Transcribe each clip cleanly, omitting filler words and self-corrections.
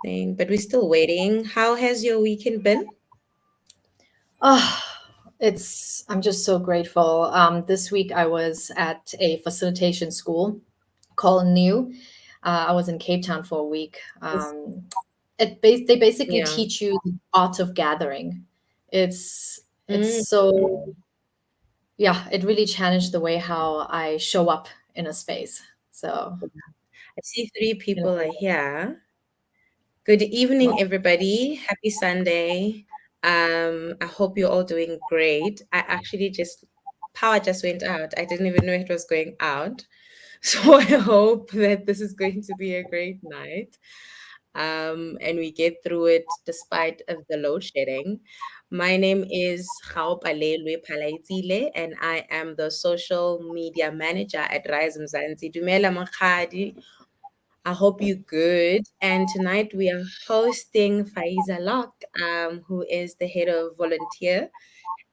But we're still waiting. How has your weekend been? Oh, I'm just so grateful. This week I was at a facilitation school called New. I was in Cape Town for a week. Yes. They basically Yeah. teach you the art of gathering. It's Mm. so yeah, it really challenged the way how I show up in a space. So, I see three you know, people are here. Good evening, everybody. Happy Sunday. I hope you're all doing great. I actually just power just went out. I didn't even know it was going out. So I hope that this is going to be a great night. And we get through it despite of the load shedding. My name is Gaopalelwe Palaitile, and I am the social media manager at RISE Mzansi. Dumela Mokgadi. I hope you're good. And tonight we are hosting Faeeza Lok, who is the head of volunteer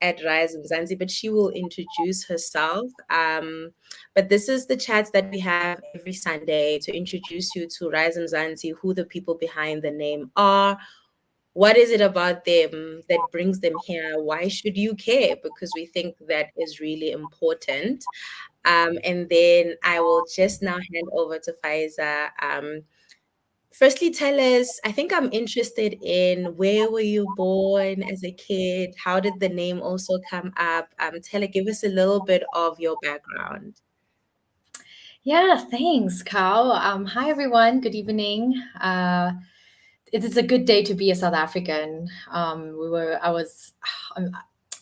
at RISE Mzansi, but she will introduce herself. But this is the chats that we have every Sunday to introduce you to RISE Mzansi, who the people behind the name are, what is it about them that brings them here? Why should you care? Because we think that is really important. And then I will just now hand over to Faiza. Firstly, tell us, I think I'm interested in where were you born as a kid? How did the name also come up? Give us a little bit of your background. yeah, thanks, Carl. Hi everyone. Good evening. It is a good day to be a South African. I was, um,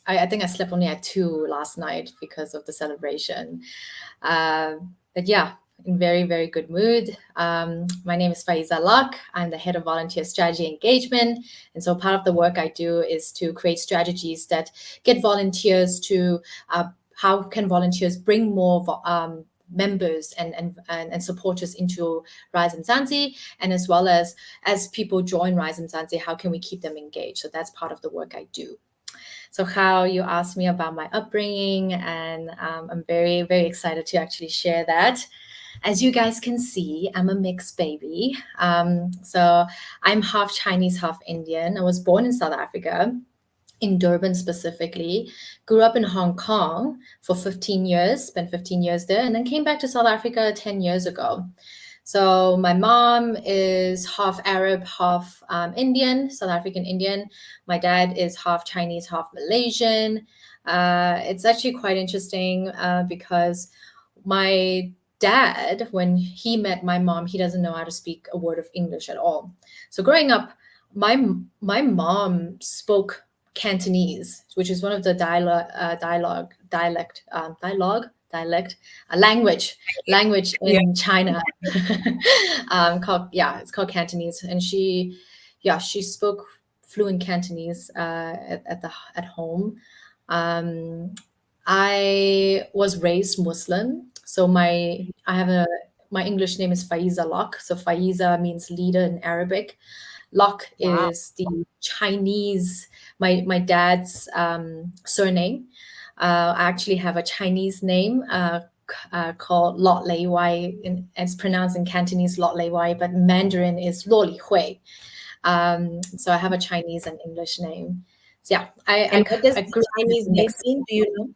I think I slept only at 2 last night because of the celebration. But yeah, in very, very good mood. My name is Faeeza Lok. I'm the head of volunteer strategy engagement. And so part of the work I do is to create strategies that get volunteers to, how can volunteers bring more members and supporters into Rise Mzansi, and as well as people join Rise Mzansi, how can we keep them engaged? So that's part of the work I do. So how you asked me about my upbringing, and I'm very, very excited to actually share that. As you guys can see, I'm a mixed baby. So I'm half Chinese, half Indian. I was born in South Africa, in Durban specifically, grew up in Hong Kong for 15 years, spent 15 years there, and then came back to South Africa 10 years ago. So my mom is half Arab, half Indian, South African Indian. My dad is half Chinese, half Malaysian. It's actually quite interesting because my dad, when he met my mom, he doesn't know how to speak a word of English at all. So growing up, my my mom spoke Cantonese, which is one of the dialect language Yeah. in China. Called yeah, it's called Cantonese, and she spoke fluent Cantonese at home. Um, I was raised Muslim, so my English name is Faeeza Lok. So Faeeza means leader in Arabic. Lok Wow. is the Chinese, my dad's surname. I actually have a Chinese name called Lot Lei Wai. It's pronounced in Cantonese Lot Lei Wai, but Mandarin is Lo Li Hui. So I have a Chinese and English name. So yeah, And what does I the grew up in Chinese a name mix. mean? Do you know?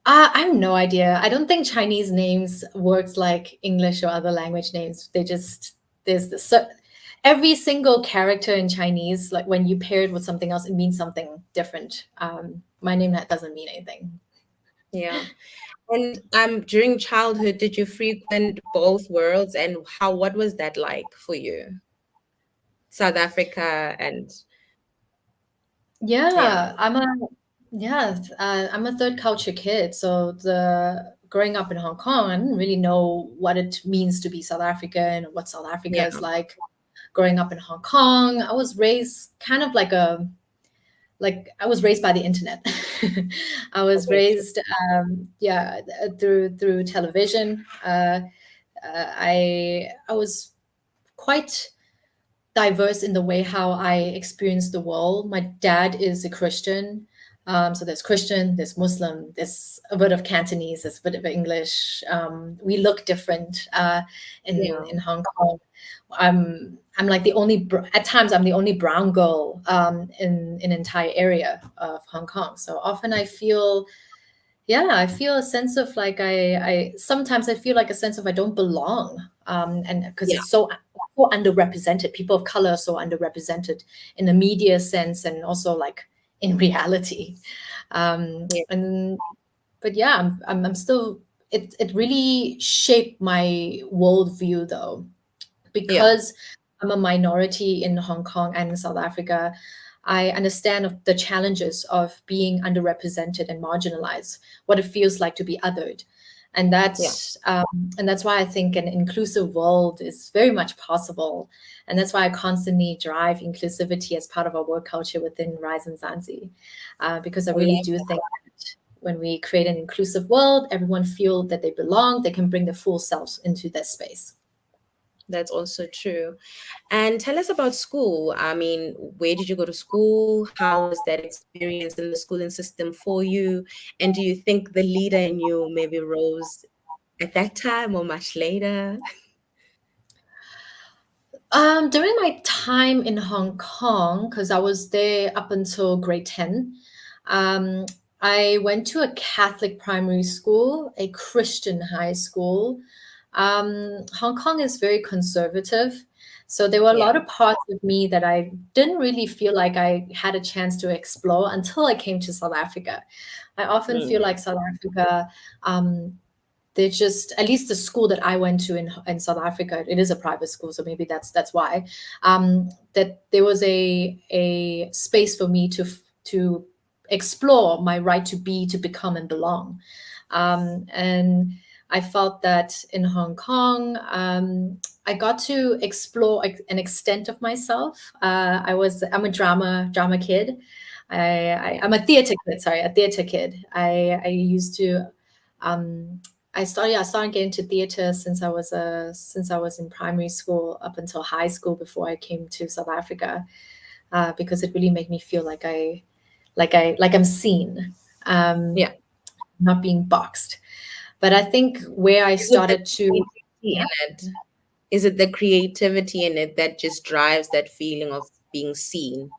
I have no idea. I don't think Chinese names works like English or other language names. They just there's the every single character in Chinese, like when you pair it with something else, it means something different. My name that doesn't mean anything. Yeah. And during childhood, did you frequent both worlds, and what was that like for you? South Africa and yeah. Yeah, I'm a third culture kid. So the growing up in Hong Kong, I didn't really know what it means to be South African, what South Africa Yeah. is like. Growing up in Hong Kong, I was raised kind of like I was raised by the internet. I was Okay. raised, through television. I was quite diverse in the way how I experienced the world. My dad is a Christian. So there's Christian, there's Muslim, there's a bit of Cantonese, there's a bit of English. We look different Yeah. in Hong Kong. I'm like the only at times I'm the only brown girl in an entire area of Hong Kong. So often I feel, yeah, I feel a sense of like I sometimes I feel like a sense of I don't belong, and because Yeah. it's so underrepresented. People of color are so underrepresented in the media sense and also like in reality. Yeah. And but yeah, I'm still. It really shaped my worldview though, Yeah. because I'm a minority in Hong Kong and in South Africa. I understand of the challenges of being underrepresented and marginalized, what it feels like to be othered, and Yeah. that's why I think an inclusive world is very much possible, and that's why I constantly drive inclusivity as part of our work culture within RISE Mzansi, because I I really love do think that when we create an inclusive world, everyone feel that they belong, they can bring their full selves into this space. that's also true. And tell us about school. I mean, where did you go to school? How was that experience in the schooling system for you? And do you think the leader in you maybe rose at that time or much later? During my time in Hong Kong, because I was there up until grade 10, um, I went to a Catholic primary school, a Christian high school. Hong Kong is very conservative. So there were a Yeah. lot of parts of me that I didn't really feel like I had a chance to explore until I came to South Africa. I often feel Mm. like South Africa, um, they just, at least the school that I went to in South Africa, it is a private school, so maybe that's why, that there was a space for me to explore my right to be, to become and belong. And I felt that in Hong Kong, I got to explore an extent of myself. I'm a drama kid. Yeah. I'm a theater kid. Sorry, a theater kid. I used to. Um, I started getting to theater since I was in primary school up until high school before I came to South Africa, because it really made me feel like I'm seen, um, Yeah. not being boxed. But I think where I Is it the started to, creativity in it? Is it the creativity in it that just drives that feeling of being seen?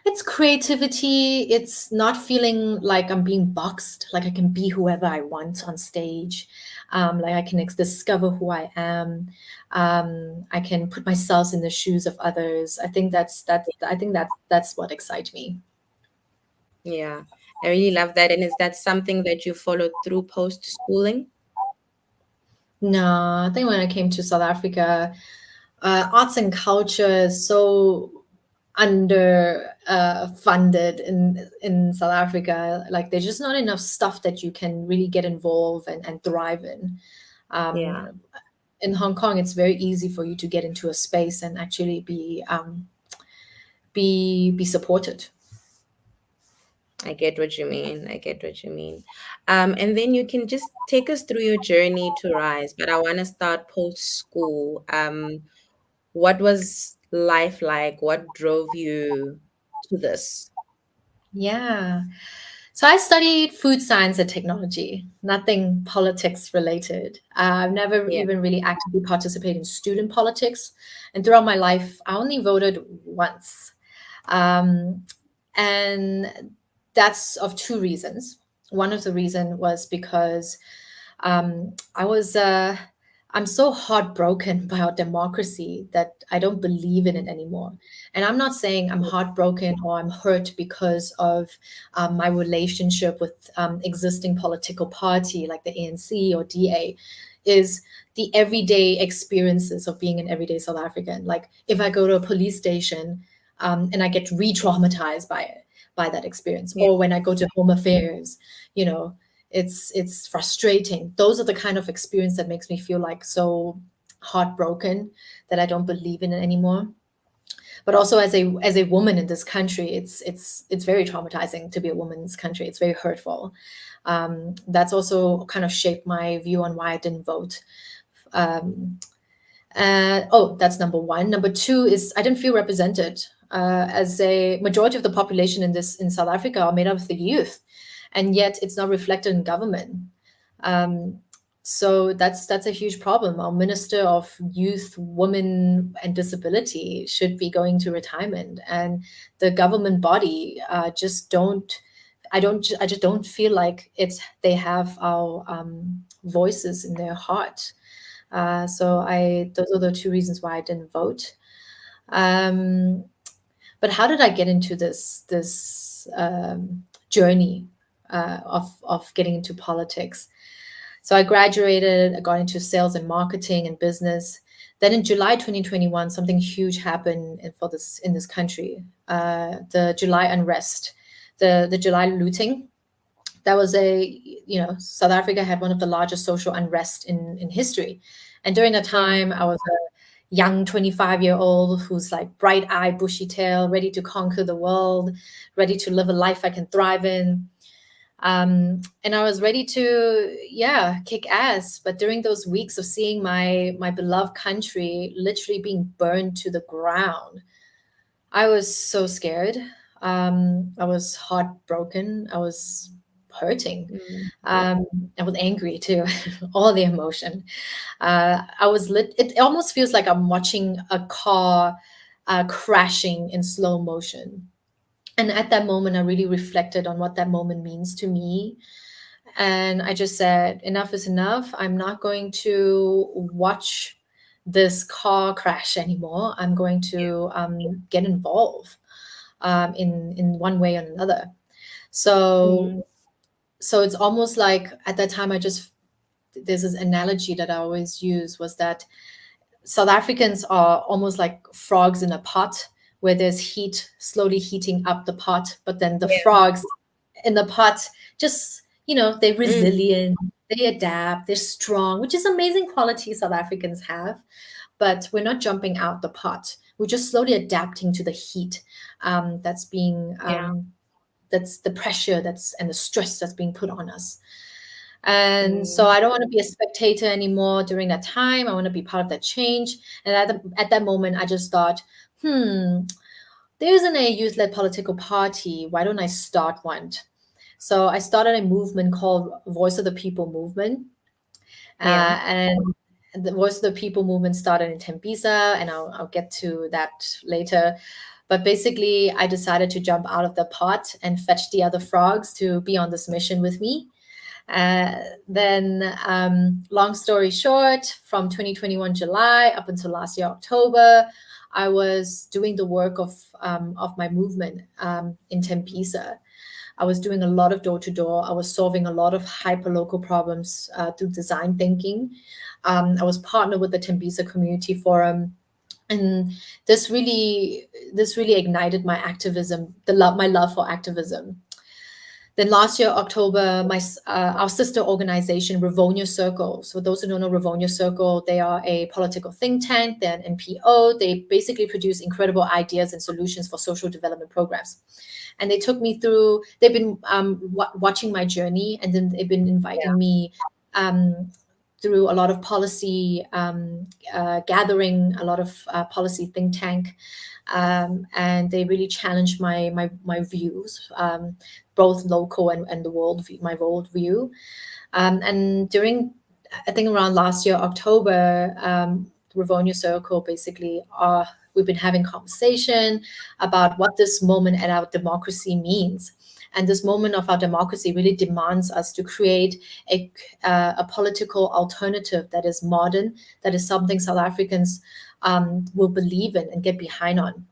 it's creativity. It's not feeling like I'm being boxed, like I can be whoever I want on stage. Like I can discover who I am. I can put myself in the shoes of others. I think that's what excites me. Yeah. I really love that. And is that something that you followed through post schooling? No, I think when I came to South Africa, arts and culture is so under funded in South Africa. Like there's just not enough stuff that you can really get involved and thrive in. Yeah. Um, in Hong Kong, it's very easy for you to get into a space and actually be supported. I get what you mean. I get what you mean. And then you can just take us through your journey to Rise, but I want to start post school. What was life like? What drove you to this? Yeah. So I studied food science and technology, nothing politics related. I've never Yeah. even really actively participated in student politics. And throughout my life, I only voted once. Um, and that's of two reasons. One of the reason was because I was I'm so heartbroken by our democracy that I don't believe in it anymore. And I'm not saying I'm heartbroken or I'm hurt because of my relationship with existing political party like the ANC or DA. Is the everyday experiences of being an everyday South African. Like if I go to a police station and I get re-traumatized by it, by that experience, Yeah. or when I go to home affairs, you know, it's frustrating. Those are the kind of experience that makes me feel like so heartbroken that I don't believe in it anymore. But also as a woman in this country, it's very traumatizing to be a woman in this country. It's very hurtful. That's also kind of shaped my view on why I didn't vote. Um, oh, that's number one. Number two is I didn't feel represented. as a majority of the population in South Africa are made up of the youth, and yet it's not reflected in government. Um, so that's a huge problem. Our Minister of Youth, Women, and Disability should be going to retirement, and the government body just don't. I just don't feel like it's they have our voices in their heart. So I those are the two reasons why I didn't vote. Um, but how did I get into this journey of getting into politics? So I graduated, I got into sales and marketing and business. Then in July 2021, something huge happened in this country. The July unrest, the July looting. That was South Africa had one of the largest social unrest in history. And during that Yeah. time, I was a young 25-year-old who's like bright eyed, bushy tail, ready to conquer the world, ready to live a life I can thrive in. And I was ready to, yeah, kick ass. But during those weeks of seeing my beloved country literally being burned to the ground, I was so scared. I was heartbroken. I was hurting. Mm, Um, I was angry too, all the emotion. I was lit. It almost feels like I'm watching a car crashing in slow motion. And at that moment, I really reflected on what that moment means to me. And I just said, enough is enough. I'm not going to watch this car crash anymore. I'm going to get involved in one way or another. So mm, so it's almost like at that time I just there's this analogy that I always use was that South Africans are almost like frogs in a pot where there's heat slowly heating up the pot, but then the yeah. frogs in the pot just, they're Mm, resilient, they adapt, they're strong, which is amazing quality South Africans have. But we're not jumping out the pot. We're just slowly adapting to the heat that's being yeah. that's the pressure that's and the stress that's being put on us. And so Mm, I don't want to be a spectator anymore during that time. I want to be part of that change. And at that moment, I just thought, there isn't a youth led political party. Why don't I start one? So I started a movement called Voice of the People movement. yeah. And the Voice of the People movement started in Tembisa, and I'll get to that later. But basically, I decided to jump out of the pot and fetch the other frogs to be on this mission with me. Long story short, from 2021 July up until last year October, I was doing the work of my movement in Tembisa. I was doing a lot of door to door. I was solving a lot of hyper local problems through design thinking. I was partnered with the Tembisa Community Forum, and this really ignited my activism, my love for activism. Then last year, October, our sister organization, Rivonia Circle. So those who don't know Rivonia Circle, they are a political think tank. They're an NPO. They basically produce incredible ideas and solutions for social development programs. And they took me through. They've been watching my journey, and then they've been inviting me um, through a lot of policy gathering, a lot of policy think tank, and they really challenged my views, both local and the world view, my world view. And during, I think around last year October, Rivonia Circle basically we've been having conversation about what this moment at our democracy means. And this moment of our democracy really demands us to create a political alternative that is modern, that is something South Africans will believe in and get behind on,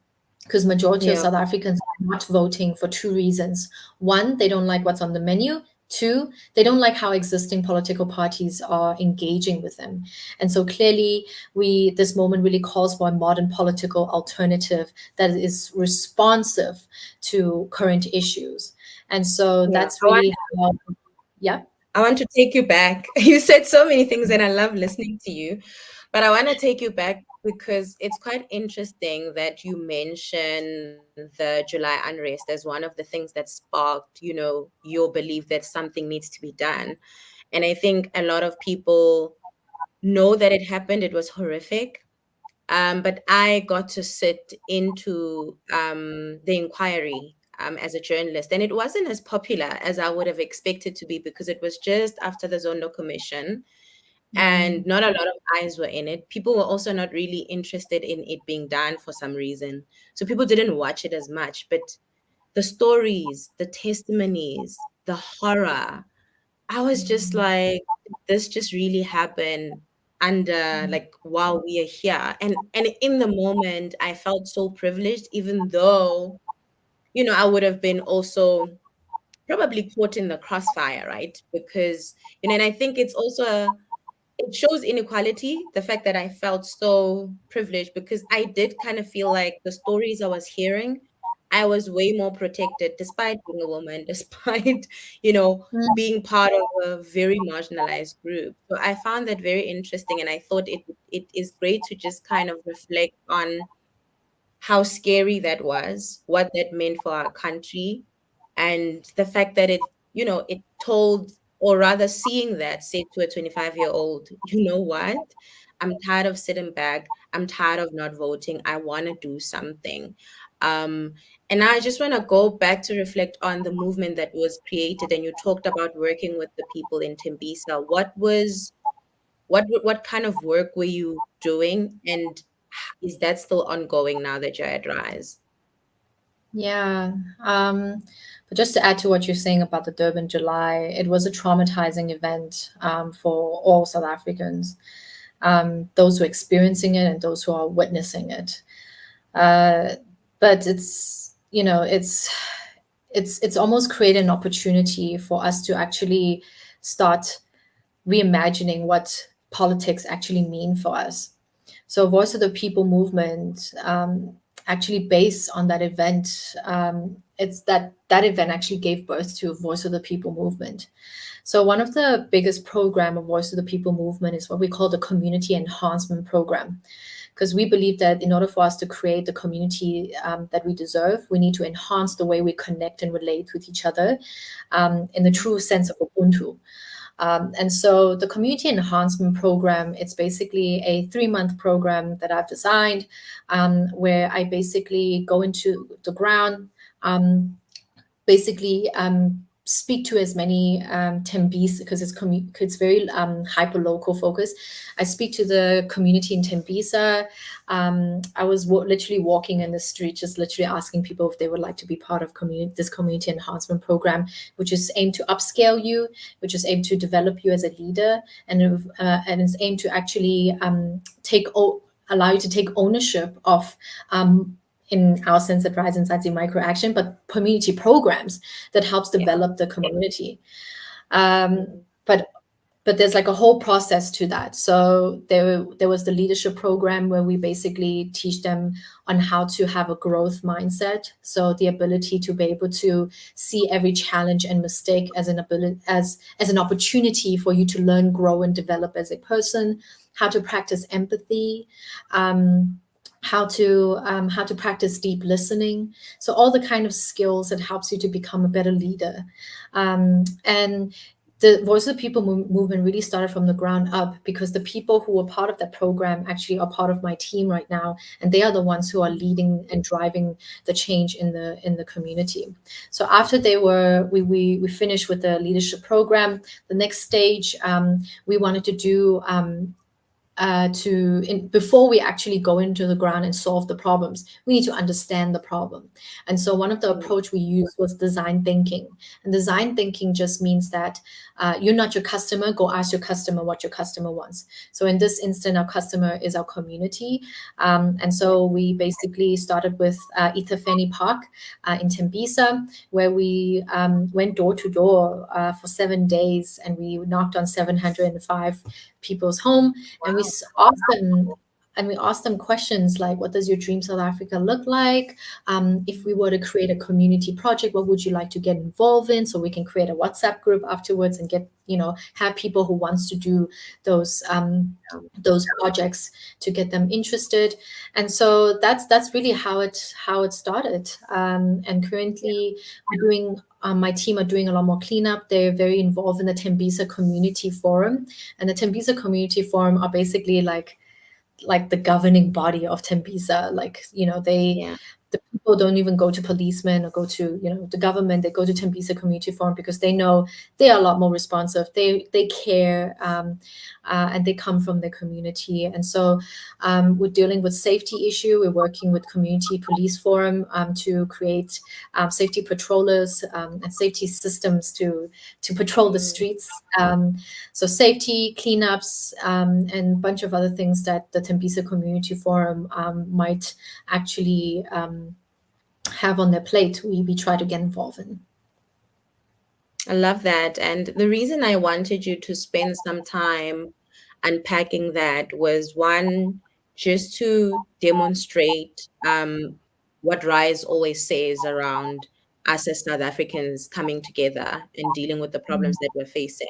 because majority of Yeah. South Africans are not voting for two reasons. One, they don't like what's on the menu. Two, they don't like how existing political parties are engaging with them. And so clearly this moment really calls for a modern political alternative that is responsive to current issues. And so Yeah. that's really how, yeah. I want to take you back. You said so many things, and I love listening to you. But I want to take you back because it's quite interesting that you mention the July unrest as one of the things that sparked, your belief that something needs to be done. And I think a lot of people know that it happened. It was horrific. But I got to sit into the inquiry as a journalist, and it wasn't as popular as I would have expected to be because it was just after the Zondo Commission, and Mm, not a lot of eyes were in it. People were also not really interested in it being done for some reason, so people didn't watch it as much. But the stories, the testimonies, the horror, I was just mm, like, this just really happened under mm, like while we are here. And in the moment I felt so privileged, even though, I would have been also probably caught in the crossfire, right? Because, and I think it's also it shows inequality, the fact that I felt so privileged because I did kind of feel like the stories I was hearing, I was way more protected despite being a woman, despite, mm. being part of a very marginalized group. So I found that very interesting, and I thought it is great to just kind of reflect on how scary that was, what that meant for our country, and the fact that it told, or rather seeing that said to a 25-year-old, you know what? I'm tired of sitting back. I'm tired of not voting. I want to do something. Um, and I just want to go back to reflect on the movement that was created. And you talked about working with the people in Tembisa. What kind of work were you doing, and is that still ongoing now that you're at Rise? Yeah. Um, but just to add to what you're saying about the Durban July, it was a traumatizing event for all South Africans, those who are experiencing it and those who are witnessing it. Uh, but it's almost created an opportunity for us to actually start reimagining what politics actually mean for us. So, Voice of the People movement, actually based on that event, it's that event actually gave birth to Voice of the People movement. So, one of the biggest program of Voice of the People movement is what we call the Community Enhancement Program, because we believe that in order for us to create the community that we deserve, we need to enhance the way we connect and relate with each other in the true sense of Ubuntu. And so the community enhancement program, it's basically a 3-month program that I've designed, where I basically go into the ground, um, basically speak to as many Tembis, because it's very hyper local focus. I speak to the community in Tembisa. I was literally walking in the street, just literally asking people if they would like to be part of this community enhancement program, which is aimed to upscale you, which is aimed to develop you as a leader, and it's aimed to actually allow you to take ownership of in our sense at RISE Mzansi Micro Action, but community programs that helps Yeah. develop the community. Mhm. But there's like a whole process to that. So there was the leadership program where we basically teach them on how to have a growth mindset. So the ability to be able to see every challenge and mistake as an opportunity for you to learn, grow, and develop as a person. How to practice empathy. How to practice deep listening. So all the kind of skills that helps you to become a better leader. And the Voice of the People movement really started from the ground up, because the people who were part of that program actually are part of my team right now, and they are the ones who are leading and driving the change in the community. So after we finished with the leadership program, the next stage, we wanted to do before we actually go into the ground and solve the problems, we need to understand the problem. And so one of the Mm. approach we used was design thinking. And design thinking just means that you're not your customer. Go ask your customer what your customer wants. So in this instant, our customer is our community. And so we basically started with Ithafeni Park in Tembisa, where we went door to door for 7 days, and we knocked on 705 people's home, and Wow. we asked them questions like, what does your dream South Africa look like? If we were to create a community project, what would you like to get involved in? So we can create a WhatsApp group afterwards and have people who wants to do those those projects, to get them interested. And so that's really how it started. And currently we're doing my team are doing a lot more cleanup. They're very involved in the Tembisa Community Forum, and the Tembisa Community Forum are basically like the governing body of Tembisa. Like, you know, Yeah. the people don't even go to policemen or go to, you know, the government. They go to Tembisa Community Forum because they know they are a lot more responsive. They care, and they come from the community. And so we're dealing with safety issue. We're working with Community Police Forum to create safety patrollers and safety systems to patrol the Mm. streets. So safety, cleanups, and a bunch of other things that the Tembisa Community Forum might actually have on their plate, we try to get involved in. I love that. And the reason I wanted you to spend some time unpacking that was one, just to demonstrate what Rise always says around us as South Africans coming together and dealing with the problems that we're facing.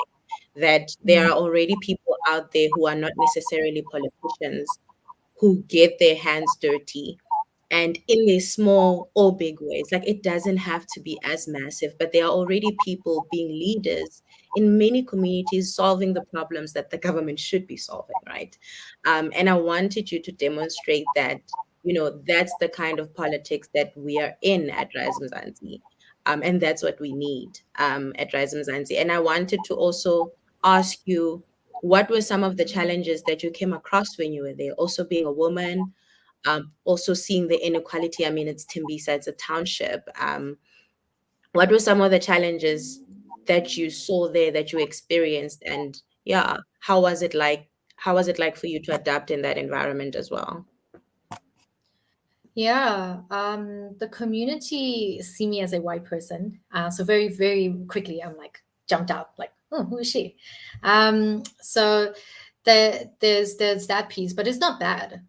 That there are already people out there who are not necessarily politicians who get their hands dirty and in these small or big ways. Like it doesn't have to be as massive, but there are already people being leaders in many communities solving the problems that the government should be solving, right? And I wanted you to demonstrate that, you know, that's the kind of politics that we are in at RISE Mzansi. And that's what we need at RISE Mzansi. And I wanted to also ask you, what were some of the challenges that you came across when you were there? Also being a woman, also seeing the inequality. I mean, it's Tembisa, it's a township. What were some of the challenges that you saw there, that you experienced? And yeah, how was it like? How was it like for you to adapt in that environment as well? Yeah, the community see me as a white person, so very, very quickly I'm like jumped out, like, oh, who is she? So there's that piece, but it's not bad.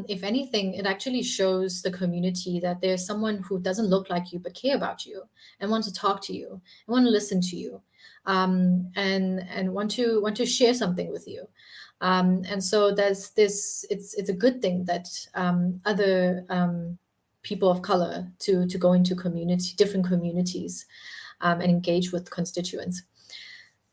If anything, it actually shows the community that there's someone who doesn't look like you but care about you and want to talk to you and want to listen to you, and want to share something with you. And so there's this. It's a good thing that other people of color to go into different communities, and engage with constituents.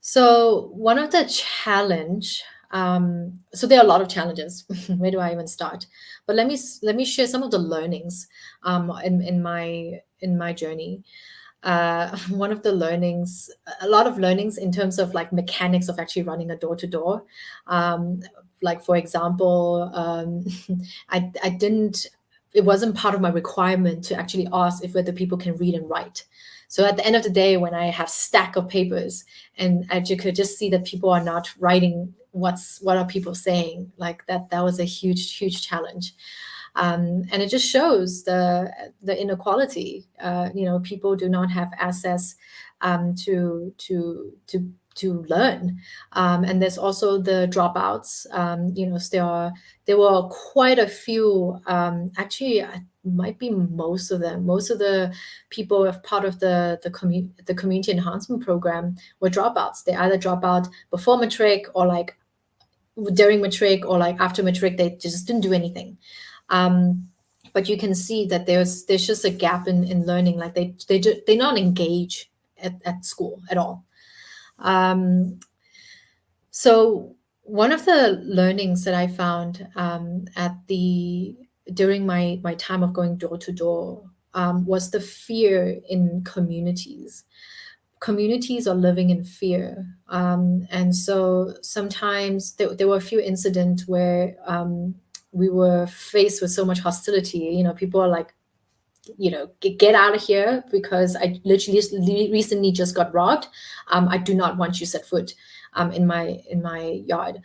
So one of the challenge, so there are a lot of challenges. Where do I even start? But let me share some of the learnings in my journey. One of the learnings, a lot of learnings in terms of like mechanics of actually running a door to door. Like for example, I didn't. It wasn't part of my requirement to actually ask if whether people can read and write. So at the end of the day, when I have stack of papers and you could just see that people are not writing what are people saying, like that was a huge challenge. And it just shows the inequality. People do not have access to learn, and there's also the dropouts. There were quite a few. Actually, might be most of them. Most of the people as part of the community enhancement program were dropouts. They either drop out before matric or like during matric or like after matric. They just didn't do anything. But you can see that there's just a gap in learning. Like they not engage at school at all. So one of the learnings that I found during my time of going door to door was the fear in communities. Communities are living in fear, and so sometimes there were a few incidents where we were faced with so much hostility. People are like, get out of here because I literally recently just got robbed. I do not want you set foot in my yard.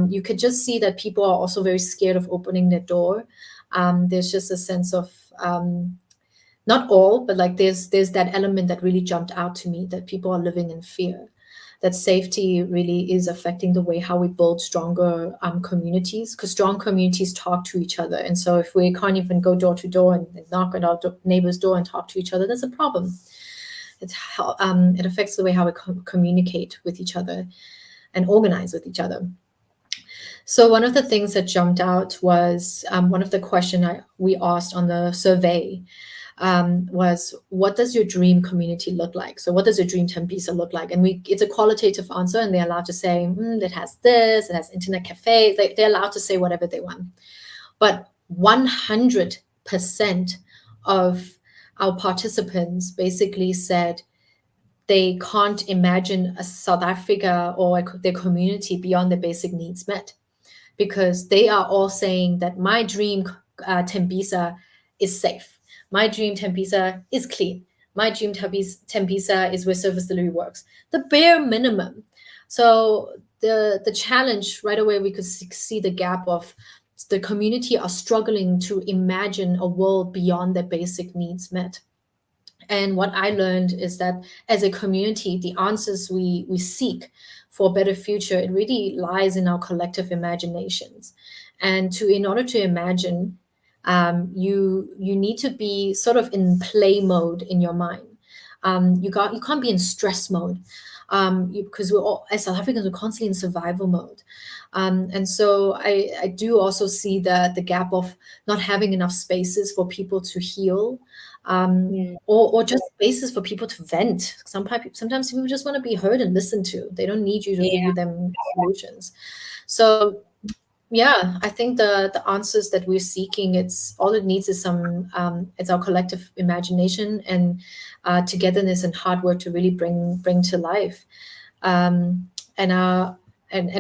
You could just see that people are also very scared of opening their door. There's just a sense of not all, but like there's that element that really jumped out to me, that people are living in fear. That safety really is affecting the way how we build stronger communities, because strong communities talk to each other. And so if we can't even go door to door and knock on our neighbor's door and talk to each other, that's a problem. It affects the way how we communicate with each other and organize with each other. So one of the things that jumped out was one of the questions we asked on the survey. was, what does your dream community look like? So what does your dream Tembisa look like? And it's a qualitative answer, and they're allowed to say, it has this, it has internet cafe. They're allowed to say whatever they want. But 100% of our participants basically said they can't imagine a South Africa or their community beyond their basic needs met, because they are all saying that my dream Tembisa is safe. My dream Tembisa is clean. My dream Tembisa is where service delivery works. The bare minimum. So the challenge right away, we could see the gap of the community are struggling to imagine a world beyond their basic needs met. And what I learned is that as a community, the answers we seek for a better future, it really lies in our collective imaginations. And in order to imagine, you need to be sort of in play mode in your mind. You can't be in stress mode, because we're all, as South Africans, we're constantly in survival mode. And so I do also see the gap of not having enough spaces for people to heal, Yeah. or just spaces for people to vent. Sometimes people just want to be heard and listened to. They don't need you to give Yeah. you them solutions. So yeah, I think the answers that we're seeking, it's all it needs is some it's our collective imagination and togetherness and hard work to really bring to life. And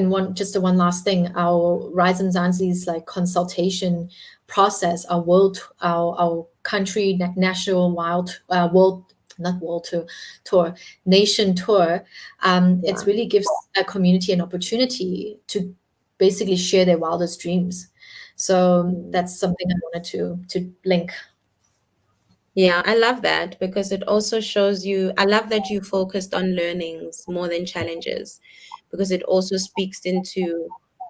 one, just the one last thing, our RISE Mzansi's like consultation process, our country national wild world, not world tour, nation tour, Yeah. it really gives a community an opportunity to basically share their wildest dreams. So Mm. that's something I wanted to link. Yeah, I love that because it also shows you, I love that you focused on learnings more than challenges because it also speaks into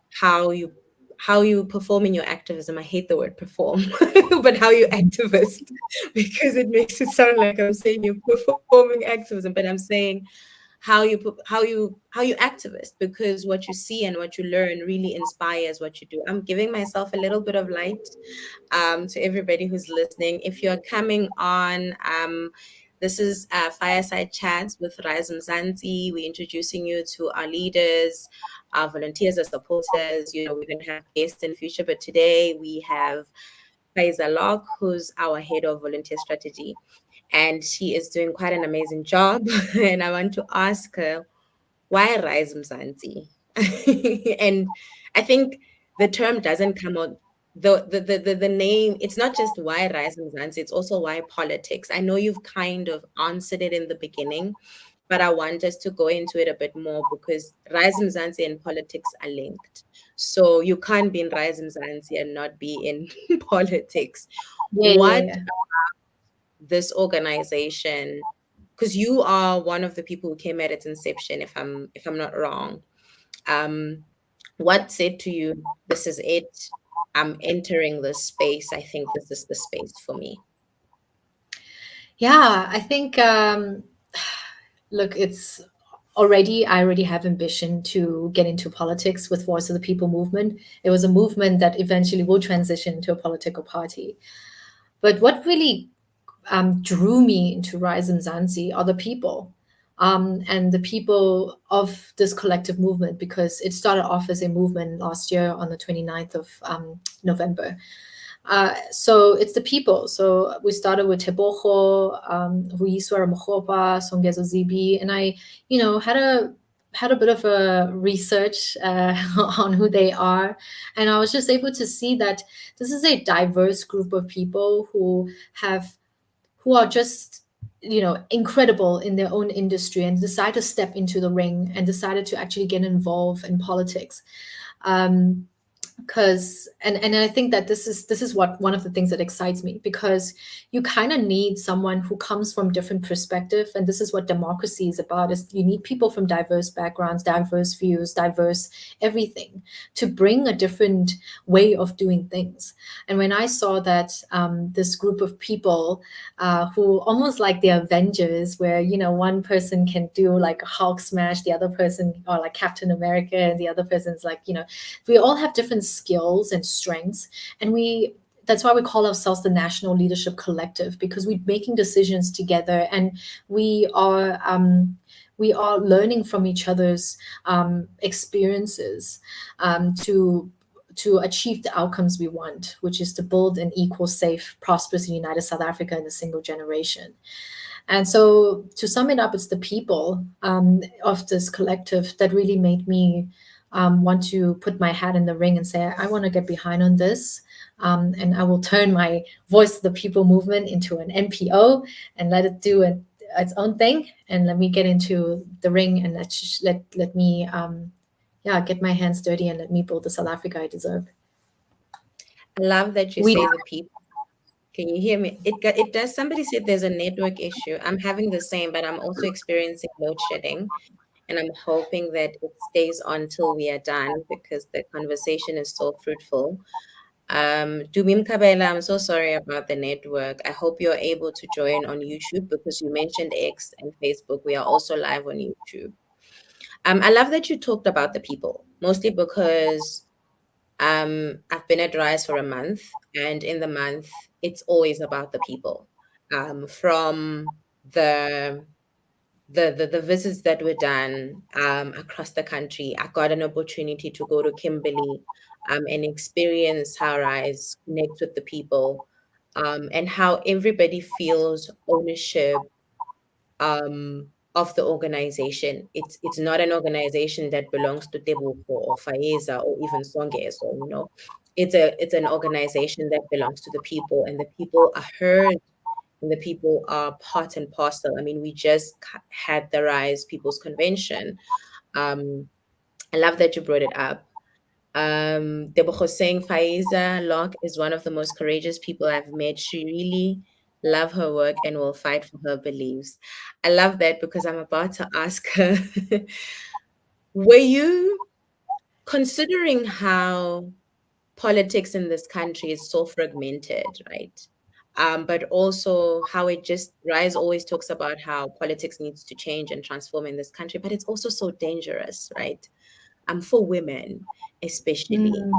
how you how you perform in your activism. I hate the word perform, but how you activist because it makes it sound like I'm saying you're performing activism, but I'm saying how you activist because what you see and what you learn really inspires what you do. I'm giving myself a little bit of light to everybody who's listening. If you're coming on, this is Fireside Chats with RISE Mzansi. We're introducing you to our leaders, our volunteers, our supporters. You know, we're going to have guests in the future, but today we have Faeeza Lok, who's our head of volunteer strategy, and she is doing quite an amazing job. And I want to ask her, why RISE Mzansi? And I think the term doesn't come out the name, it's not just why RISE Mzansi, it's also why politics. I know you've kind of answered it in the beginning, but I want us to go into it a bit more because RISE Mzansi and politics are linked. So you can't be in RISE Mzansi and not be in politics. Yeah, yeah, What yeah. this organization, because you are one of the people who came at its inception, if I'm not wrong, um, what said to you, this is it, I'm entering this space, I think this is the space for me? Yeah, I think look, I already have ambition to get into politics with Voice of the People movement. It was a movement that eventually will transition to a political party. But what really drew me into Rise and Zanzi are the people, and the people of this collective movement, because it started off as a movement last year on the 29th of November. So it's the people. So we started with Tebogo, Ruiswa Mohopa, Songezo Zibi, and I, had a bit of a research on who they are, and I was just able to see that this is a diverse group of people who are just incredible in their own industry and decide to step into the ring and decided to actually get involved in politics. um, because and I think that this is what one of the things that excites me, because you kind of need someone who comes from different perspective, and this is what democracy is about, is you need people from diverse backgrounds, diverse views, diverse everything, to bring a different way of doing things. And when I saw that this group of people, who almost like the Avengers, where one person can do like a Hulk smash, the other person, or like Captain America, and the other person's like, we all have different skills and strengths, and we that's why we call ourselves the National Leadership Collective, because we're making decisions together, and we are we are learning from each other's experiences to achieve the outcomes we want, which is to build an equal, safe, prosperous, and united South Africa in a single generation. And so, to sum it up, it's the people of this collective that really made me want to put my hat in the ring and say, I want to get behind on this. And I will turn my Voice of the People movement into an NPO and let it do its own thing. And let me get into the ring and let me, yeah, get my hands dirty and let me build the South Africa I deserve. I love that you We say the people. Can you hear me? It does. Somebody said there's a network issue. I'm having the same, but I'm also experiencing load shedding, and I'm hoping that it stays on till we are done because the conversation is so fruitful. Dumim Kabela, I'm so sorry about the network. I hope you're able to join on YouTube because you mentioned X and Facebook. We are also live on YouTube. I love that you talked about the people, mostly because I've been at Rise for a month, and in the month, it's always about the people. From the the visits that were done across the country, I got an opportunity to go to Kimberley and experience how Rise connects with the people and how everybody feels ownership of the organization. It's not an organization that belongs to Tebuko or Faeza or even Songeso, you know. It's an organization that belongs to the people, and the people are heard and the people are part and parcel. I mean, we just had the Rise People's Convention. Um, I love that you brought it up. Tebogo saying Faeeza Lok is one of the most courageous people I've met. She really love her work and will fight for her beliefs. I love that because I'm about to ask her, were you considering how politics in this country is so fragmented, right? But also how it just Rise always talks about how politics needs to change and transform in this country, but it's also so dangerous, right? For women, especially. Mm.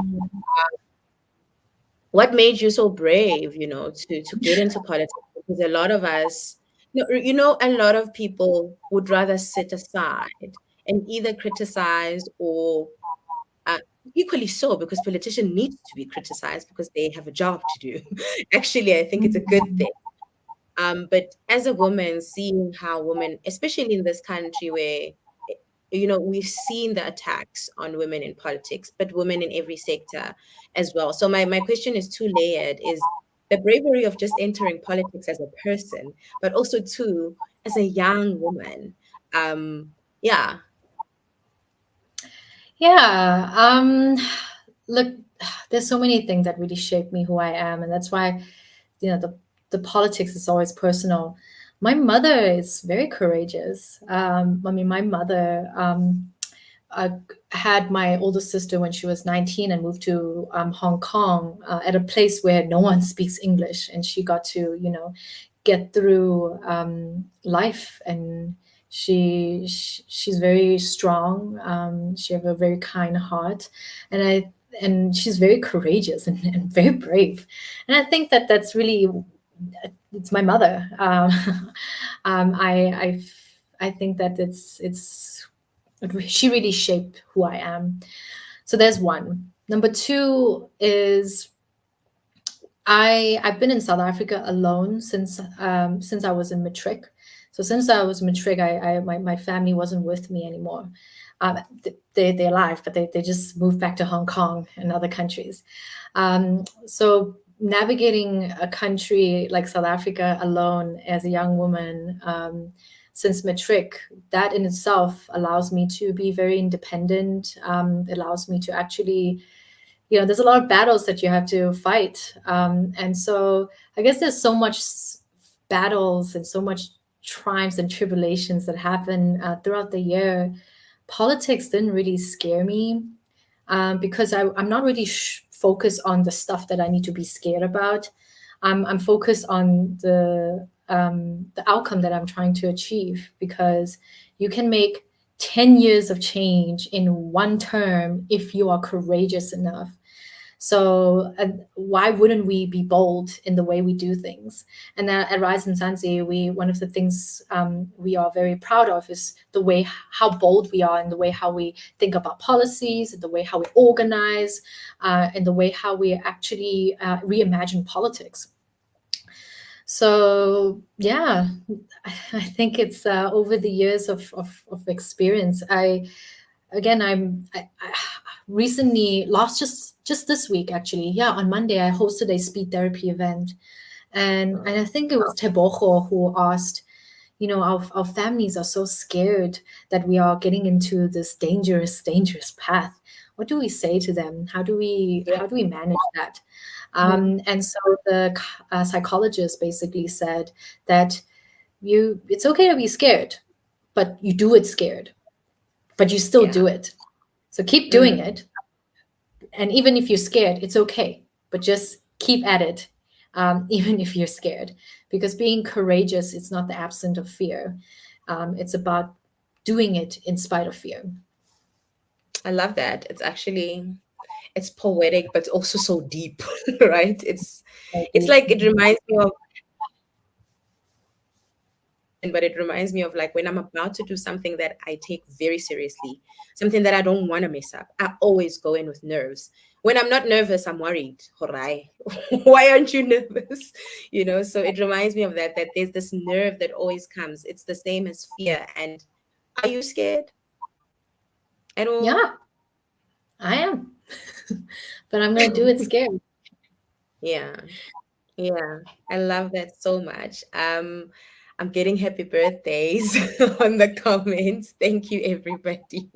What made you so brave, you know, to get into politics? Because a lot of us, a lot of people would rather sit aside and either criticize or uh, equally so, because politicians need to be criticized because they have a job to do. Actually, I think it's a good thing. But as a woman, seeing how women, especially in this country where, we've seen the attacks on women in politics, but women in every sector as well. So my question is two-layered, is the bravery of just entering politics as a person, but also too, as a young woman. Yeah. Yeah. Look, there's so many things that really shape me who I am, and that's why, the politics is always personal. My mother is very courageous. I mean, my mother uh, had my older sister when she was 19 and moved to Hong Kong at a place where no one speaks English, and she got to, get through life, and she's very strong. She have a very kind heart, and she's very courageous and very brave, and I think that that's really, it's my mother. I think that she really shaped who I am. So there's one. Number two is I've been in South Africa alone since I was in matric. So since I was matric, my family wasn't with me anymore. They're alive, but they just moved back to Hong Kong and other countries. So navigating a country like South Africa alone as a young woman, since matric, that in itself allows me to be very independent. Allows me to actually, there's a lot of battles that you have to fight. And so I guess there's so much battles and so much triumphs and tribulations that happen throughout the year. Politics didn't really scare me because I'm not really focused on the stuff that I need to be scared about. I'm focused on the outcome that I'm trying to achieve, because you can make 10 years of change in one term if you are courageous enough. So why wouldn't we be bold in the way we do things? And then at RISE Mzansi, one of the things we are very proud of is the way how bold we are, and the way how we think about policies, and the way how we organize, and the way how we actually reimagine politics. So yeah, I think it's over the years of experience. I recently last just this week actually, yeah, on Monday I hosted a speed therapy event, and I think it was Tebogo who asked, our families are so scared that we are getting into this dangerous path. What do we say to them? Yeah. How do we manage that? Mhm. And so the psychologist basically said that it's okay to be scared, but you do it scared, but you still Yeah. do it. So keep doing Mm. it, and even if you're scared, it's okay, but just keep at it, even if you're scared, because being courageous, it's not the absence of fear. It's about doing it in spite of fear. I love that. It's poetic, but also so deep, right? It's like it reminds me of, but it reminds me of like when I'm about to do something that I take very seriously, something that I don't want to mess up. I always go in with nerves. When I'm not nervous, I'm worried. Horai. Why aren't you nervous? So it reminds me of that there's this nerve that always comes. It's the same as fear. And are you scared at all? Yeah, I am. But I'm going to do it scared. Yeah. Yeah, I love that so much. I'm getting happy birthdays on the comments. Thank you, everybody.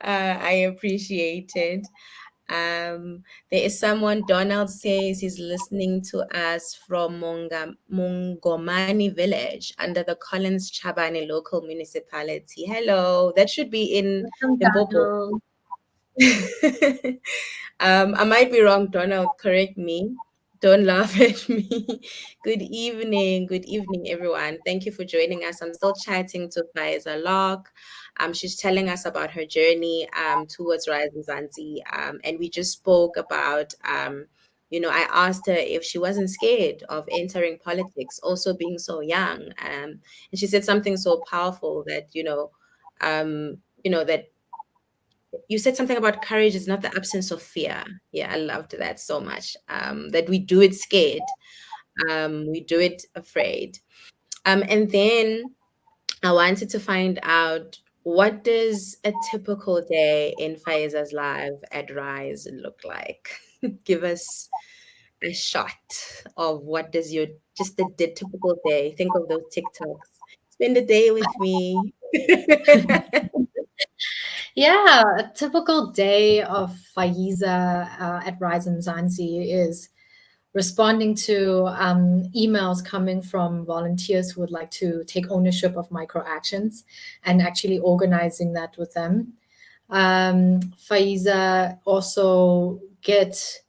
I appreciate it. There is someone, Donald says he's listening to us from Mongomani village under the Collins Chabane local municipality. Hello, that should be in Welcome, Limpopo. Donald. I might be wrong, Donald. Correct me. Don't laugh at me. Good evening. Good evening, everyone. Thank you for joining us. I'm still chatting to Faeeza Lok. She's telling us about her journey towards RISE Mzansi. And we just spoke about, I asked her if she wasn't scared of entering politics, also being so young. And she said something so powerful that, that you said something about courage is not the absence of fear. Yeah, I loved that so much. That we do it scared, we do it afraid. And then I wanted to find out, what does a typical day in Faeza's life at Rise look like? Give us a shot of what does your just the typical day. Think of those TikToks. Spend a day with me. Yeah, a typical day of Faeeza at Rise Mzansi is responding to emails coming from volunteers who would like to take ownership of micro actions and actually organizing that with them. Faiza also get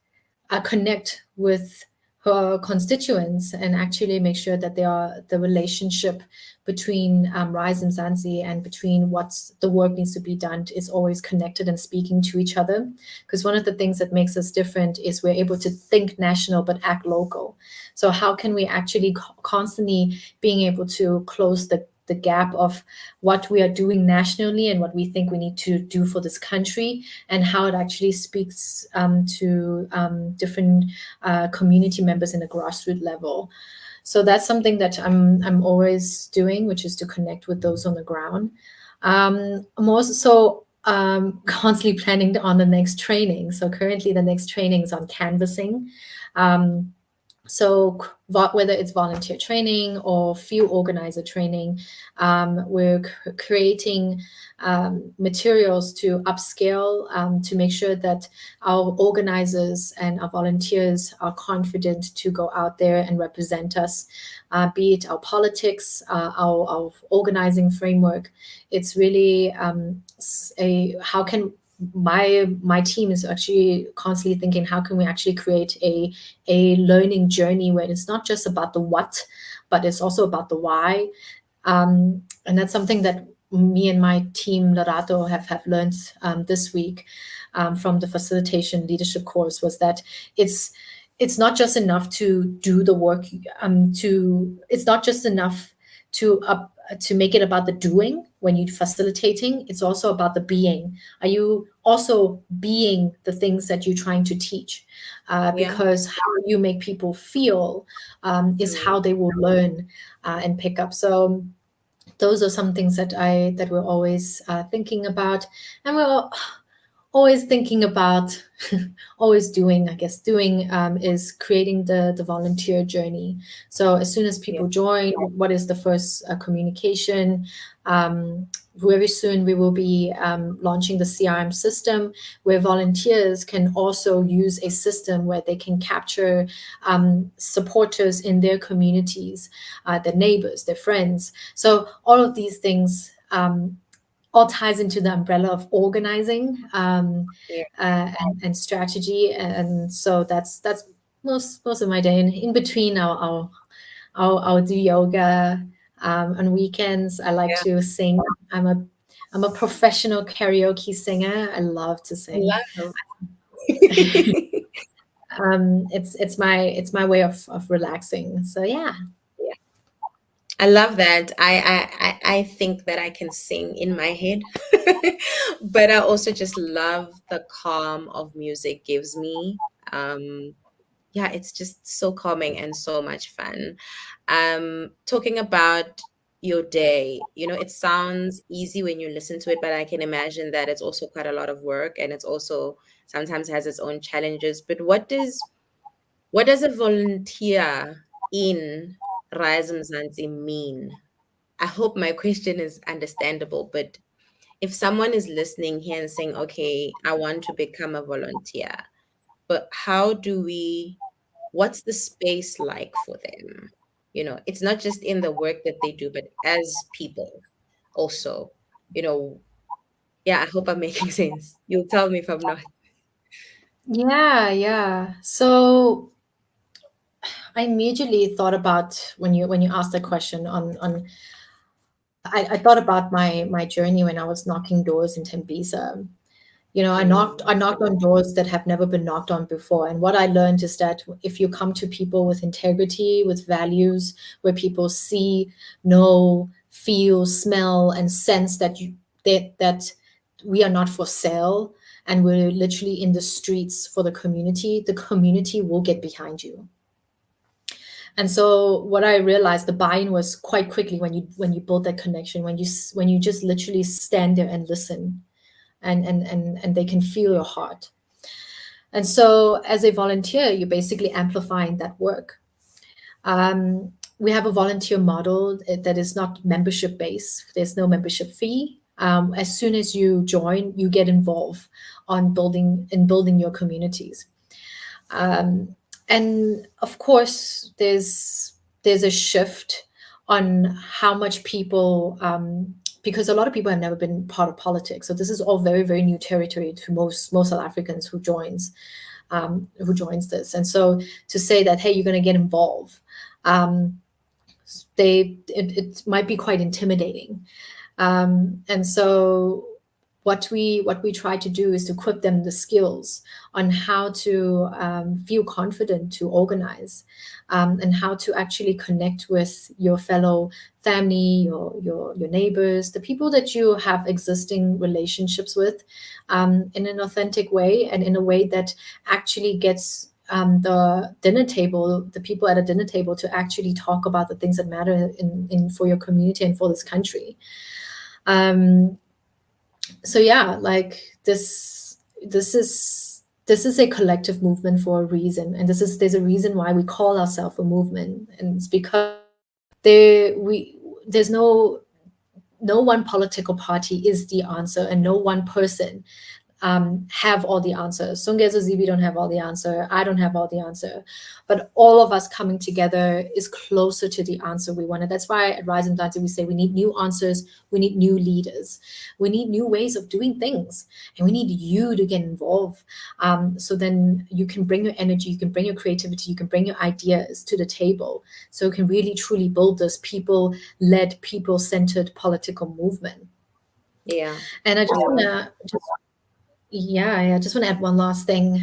connect with her constituents and actually make sure that the relationship between Rise and Zanzi and between what's the work needs to be done is always connected and speaking to each other. Because one of the things that makes us different is we're able to think national but act local. So how can we actually constantly being able to close the gap of what we are doing nationally and what we think we need to do for this country, and how it actually speaks to different community members in a grassroots level. So that's something that I'm always doing, which is to connect with those on the ground. I'm also constantly planning on the next training. So currently, the next training is on canvassing. Um, so whether it's volunteer training or field organizer training, we're creating materials to upscale, to make sure that our organizers and our volunteers are confident to go out there and represent us, be it our politics, our organizing framework. It's really how can my team is actually constantly thinking, how can we actually create a learning journey where it's not just about the what, but it's also about the why. And that's something that me and my team Larato have learned this week. from the facilitation leadership course was that it's it's not just enough to do the work. To It's not just enough to make it about the doing when you're facilitating. It's also about the being. Are you also being the things that you're trying to teach? Yeah. Because how you make people feel is Mm, how they will learn and pick up. So those are some things that we're always thinking about, and we're always thinking about always doing, I guess doing is creating the volunteer journey. So as soon as yeah. people join, what is the first communication? Very soon we will be launching the CRM system, where volunteers can also use a system where they can capture supporters in their communities, their neighbors, their friends. So all of these things all ties into the umbrella of organizing Yeah. and strategy. And so that's most of my day. And in between, I'll do yoga. On weekends, I like Yeah. to sing. I'm a I'm a professional karaoke singer. I love to I sing. love. It's my way of relaxing. So yeah. Yeah. I love that. I think that I can sing in my head, but I also just love the calm of music gives me. Yeah, it's just so calming and so much fun. Talking about your day, it sounds easy when you listen to it, but I can imagine that it's also quite a lot of work, and it's also sometimes has its own challenges. But what does a volunteer in RISE Mzansi mean? I hope my question is understandable, but if someone is listening here and saying, okay, I want to become a volunteer, but what's the space like for them? It's not just in the work that they do, but as people also, you know, yeah, I hope I'm making sense. You'll tell me if I'm not. Yeah. So I immediately thought about when you asked that question on I thought about my journey when I was knocking doors in Tembisa. I Mm, knocked on doors that have never been knocked on before. And what I learned is that if you come to people with integrity, with values, where people see, know, feel, smell, and sense that we are not for sale and we're literally in the streets for the community will get behind you. And so what I realized, the buy-in was quite quickly when you build that connection, when you just literally stand there and listen, and they can feel your heart. And so as a volunteer, you're basically amplifying that work. We have a volunteer model that is not membership based. There's no membership fee. As soon as you join, you get involved in building your communities. Um, and of course, there's a shift on how much people, because a lot of people have never been part of politics. So this is all very, very new territory to most South Africans who joins this. And so to say that, hey, you're going to get involved, um, it might be quite intimidating. And so what we try to do is to equip them the skills on how to feel confident to organize, and how to actually connect with your fellow family, your neighbors, the people that you have existing relationships with, in an authentic way and in a way that actually gets the people at a dinner table to actually talk about the things that matter in for your community and for this country. Um, so yeah, like this is a collective movement for a reason, and there's a reason why we call ourselves a movement, and it's because there's no one political party is the answer, and no one person have all the answers. Sungezo Zibi don't have all the answer. I don't have all the answer. But all of us coming together is closer to the answer we wanted. That's why at Rise Mzansi we say we need new answers, we need new leaders, we need new ways of doing things, and we need you to get involved. So then you can bring your energy, you can bring your creativity, you can bring your ideas to the table. So you can really truly build this people-led, people-centered political movement. yeah, And I just I love wanna Yeah, I just want to add one last thing.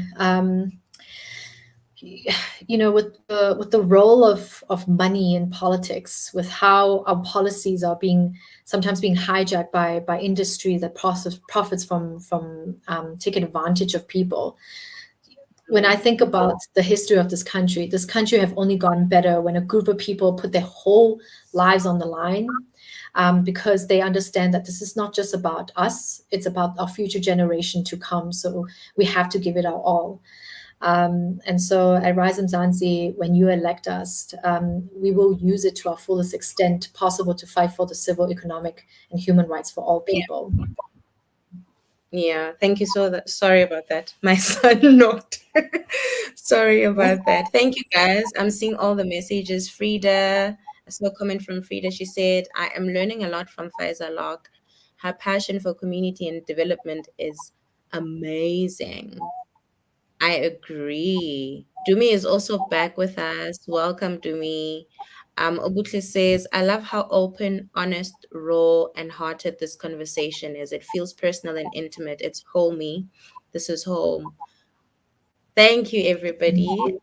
With the role of money in politics, with how our policies are being sometimes being hijacked by industry that profits from taking advantage of people. When I Mm. think about the history of this country have only gotten better when a group of people put their whole lives on the line, because they understand that this is not just about us, it's about our future generation to come. So we have to give it our all. And so at RISE Mzansi, when you elect us, we will use it to our fullest extent possible to fight for the civil, economic, and human rights for all people. Yeah, thank you. Sorry about that. My son knocked. Sorry about that. Thank you, guys. I'm seeing all the messages. Frida, I saw a comment from Frida. She said, I am learning a lot from Faeeza Lok. Her passion for community and development is amazing. I agree. Dumi is also back with us. Welcome, Dumi. Obutle says, I love how open, honest, raw, and hearted this conversation is. It feels personal and intimate. It's homey. This is home. Thank you, everybody.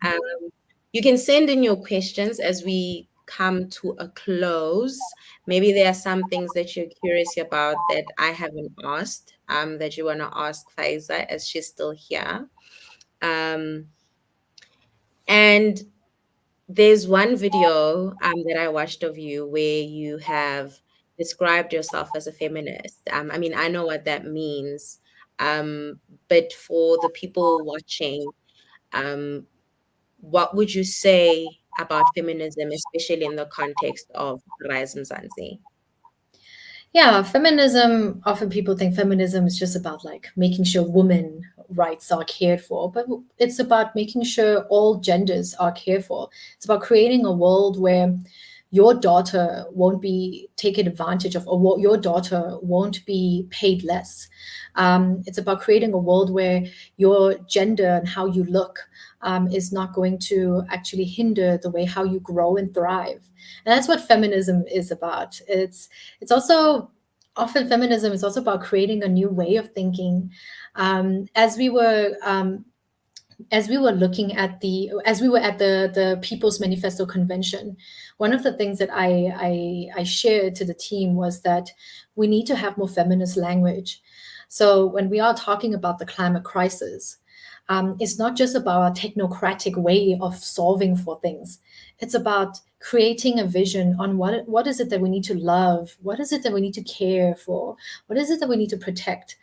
You can send in your questions as we come to a close. Maybe there are some things that you're curious about that I haven't asked, that you want to ask Faiza as she's still here. Um, and there's one video that I watched of you where you have described yourself as a feminist. I mean, I know what that means, but for the people watching, um, what would you say about feminism, especially in the context of Rise Mzansi? Yeah, feminism, often people think feminism is just about like making sure women rights are cared for, but it's about making sure all genders are cared for. It's about creating a world where your daughter won't be taken advantage of, or your daughter won't be paid less. It's about creating a world where your gender and how you look is not going to actually hinder the way how you grow and thrive. And that's what feminism is about. It's also often feminism is also about creating a new way of thinking. As we were looking at as we were at the People's Manifesto Convention, one of the things that I shared to the team was that we need to have more feminist language. So when we are talking about the climate crisis, it's not just about a technocratic way of solving for things. It's about creating a vision on what is it that we need to love, what is it that we need to care for, what is it that we need to protect.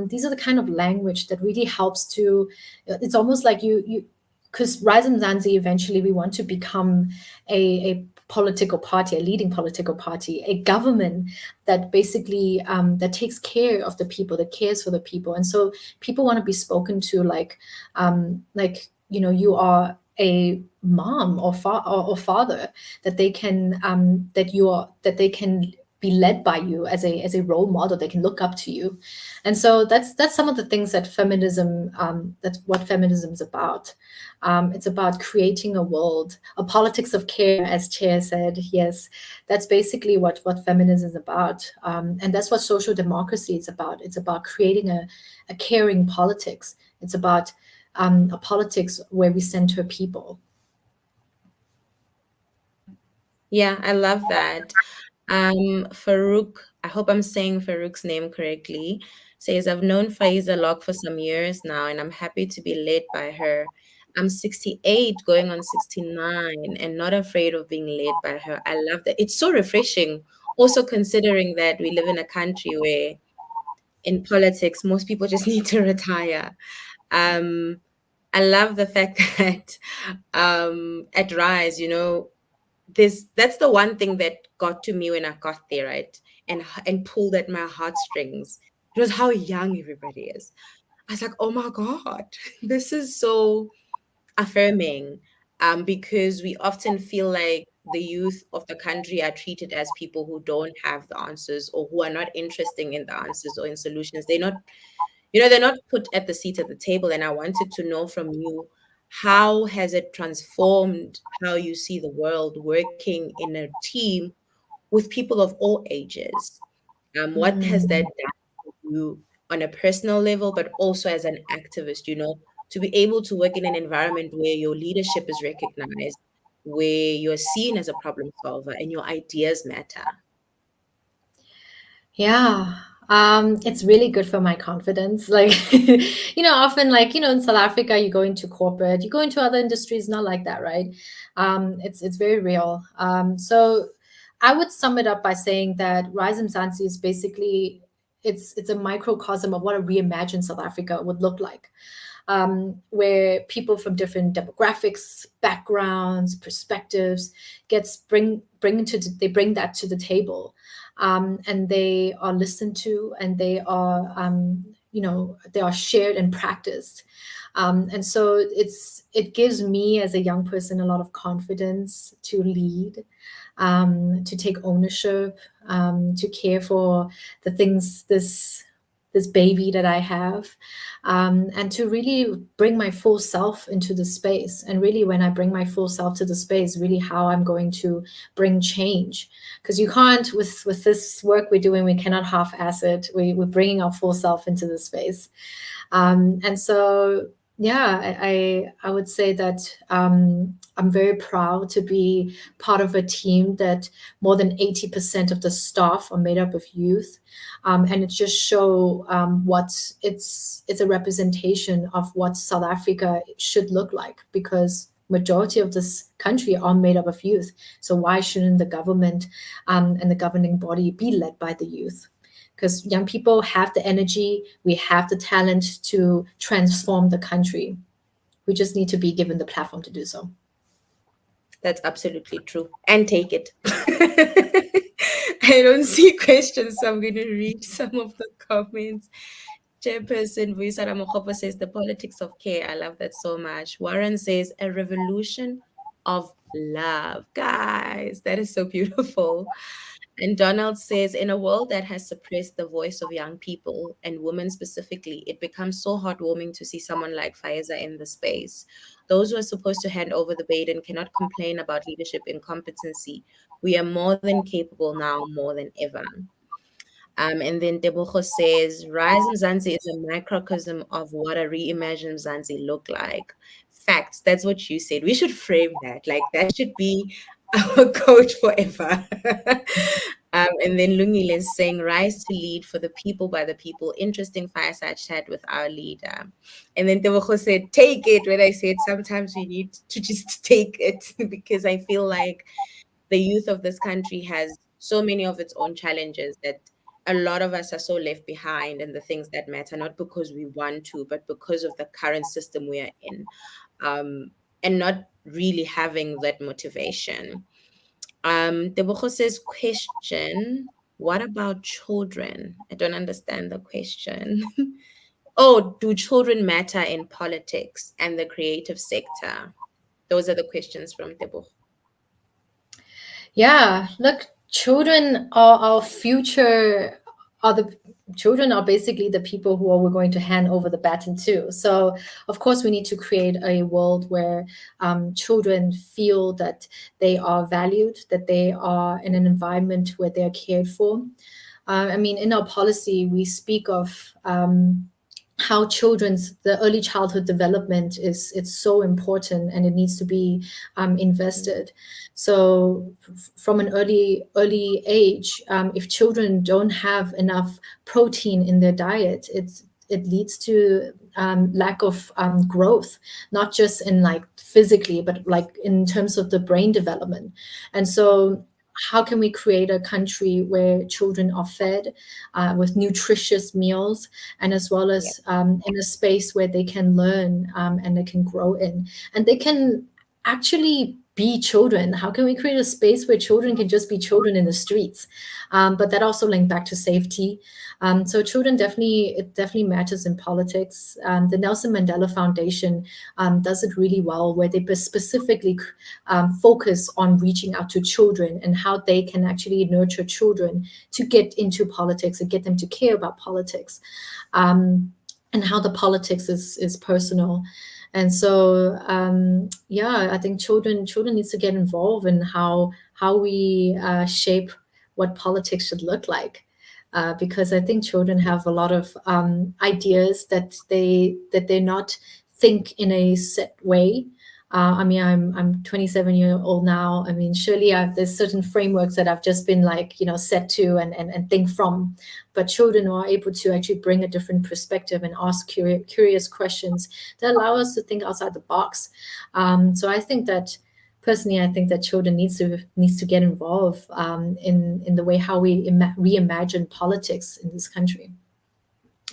These are the kind of language that really helps to. It's almost like you because Rise and Zanzi eventually we want to become a political party, a leading political party, a government that basically that takes care of the people, that cares for the people, and so people want to be spoken to like you are a mom or father, that they can that they can be led by you as a role model. They can look up to you, and so that's some of the things that feminism that's what feminism is about. It's about creating a world, a politics of care, as Chair said. Yes, that's basically what feminism is about, and that's what social democracy is about. It's about creating a caring politics. It's about a politics where we center people. Yeah, I love that. Farouk, I hope I'm saying Farouk's name correctly, says, I've known Faeeza Lok for some years now, and I'm happy to be led by her. I'm 68, going on 69, and not afraid of being led by her. I love that. It's so refreshing. Also, considering that we live in a country where in politics, most people just need to retire. Um, I love the fact that at Rise, this that's the one thing that got to me when I got there, right? And pulled at my heartstrings. It was how young everybody is. I was like, oh my God, this is so affirming. Because we often feel like the youth of the country are treated as people who don't have the answers or who are not interested in the answers or in solutions. They're not put at the seat at the table. And I wanted to know from you, how has it transformed how you see the world working in a team with people of all ages? What has that Mm. done for you on a personal level, but also as an activist, to be able to work in an environment where your leadership is recognized, where you're seen as a problem solver and your ideas matter. Yeah. It's really good for my confidence. Like, often like, in South Africa, you go into corporate, you go into other industries, not like that, right? It's very real. So I would sum it up by saying that RISE Mzansi is basically it's a microcosm of what a reimagined South Africa would look like, where people from different demographics, backgrounds, perspectives they bring that to the table, and they are listened to, and they are they are shared and practiced. And so it gives me as a young person a lot of confidence to lead, to take ownership, to care for the things this baby that I have, and to really bring my full self into the space. And really, when I bring my full self to the space, really how I'm going to bring change. Because you can't, with this work we're doing, we cannot half-ass it. We're bringing our full self into the space. And so, yeah, I would say that I'm very proud to be part of a team that more than 80% of the staff are made up of youth, and it just show what it's a representation of what South Africa should look like, because majority of this country are made up of youth. So why shouldn't the government and the governing body be led by the youth? Because young people have the energy, we have the talent to transform the country. We just need to be given the platform to do so. That's absolutely true. And take it. I don't see questions, so I'm going to read some of the comments. Chairperson Vuisa Ramokgopo says, the politics of care. I love that so much. Warren says, a revolution of love. Guys, that is so beautiful. And Donald says, in a world that has suppressed the voice of young people and women specifically, it becomes so heartwarming to see someone like Faeeza in the space. Those who are supposed to hand over the baton cannot complain about leadership incompetency. We are more than capable now, more than ever. And then Tebogo says, Rise Mzansi is a microcosm of what a reimagined Mzansi look like. Facts. That's what you said. We should frame that. Like that should be our code forever. And then Lungile is saying, Rise to lead for the people by the people. Interesting fireside chat with our leader. And then Tebogo said, take it. When I said sometimes we need to just take it because I feel like the youth of this country has so many of its own challenges that a lot of us are so left behind in the things that matter, not because we want to, but because of the current system we are in, and not really having that motivation. Tebogo says, question, what about children? I don't understand the question. Oh, do children matter in politics and the creative sector? Those are the questions from Tebogo. Yeah, look, children are our future. Are the children are basically the people who are we're going to hand over the baton to. So, of course, we need to create a world where children feel that they are valued, that they are in an environment where they are cared for. I mean, in our policy, we speak of how children's the early childhood development is it's so important, and it needs to be invested. So from an early age, if children don't have enough protein in their diet, it leads to lack of growth, not just in like physically, but like in terms of the brain development. And so how can we create a country where children are fed with nutritious meals, and as well Yeah. as in a space where they can learn, and they can grow in, and they can actually be children? How can we create a space where children can just be children in the streets? But that also linked back to safety. So children definitely matters in politics. The Nelson Mandela Foundation does it really well, where they specifically focus on reaching out to children and how they can actually nurture children to get into politics and get them to care about politics, and how the politics is personal. And so yeah, I think children needs to get involved in how we shape what politics should look like. because I think children have a lot of ideas that they not think in a set way. I mean, I'm 27 year old now. I mean, surely there's certain frameworks that I've just been like, set to and think from. But children are able to actually bring a different perspective and ask curious questions that allow us to think outside the box. So I think that personally, I think that children needs to get involved in the way how we reimagine politics in this country.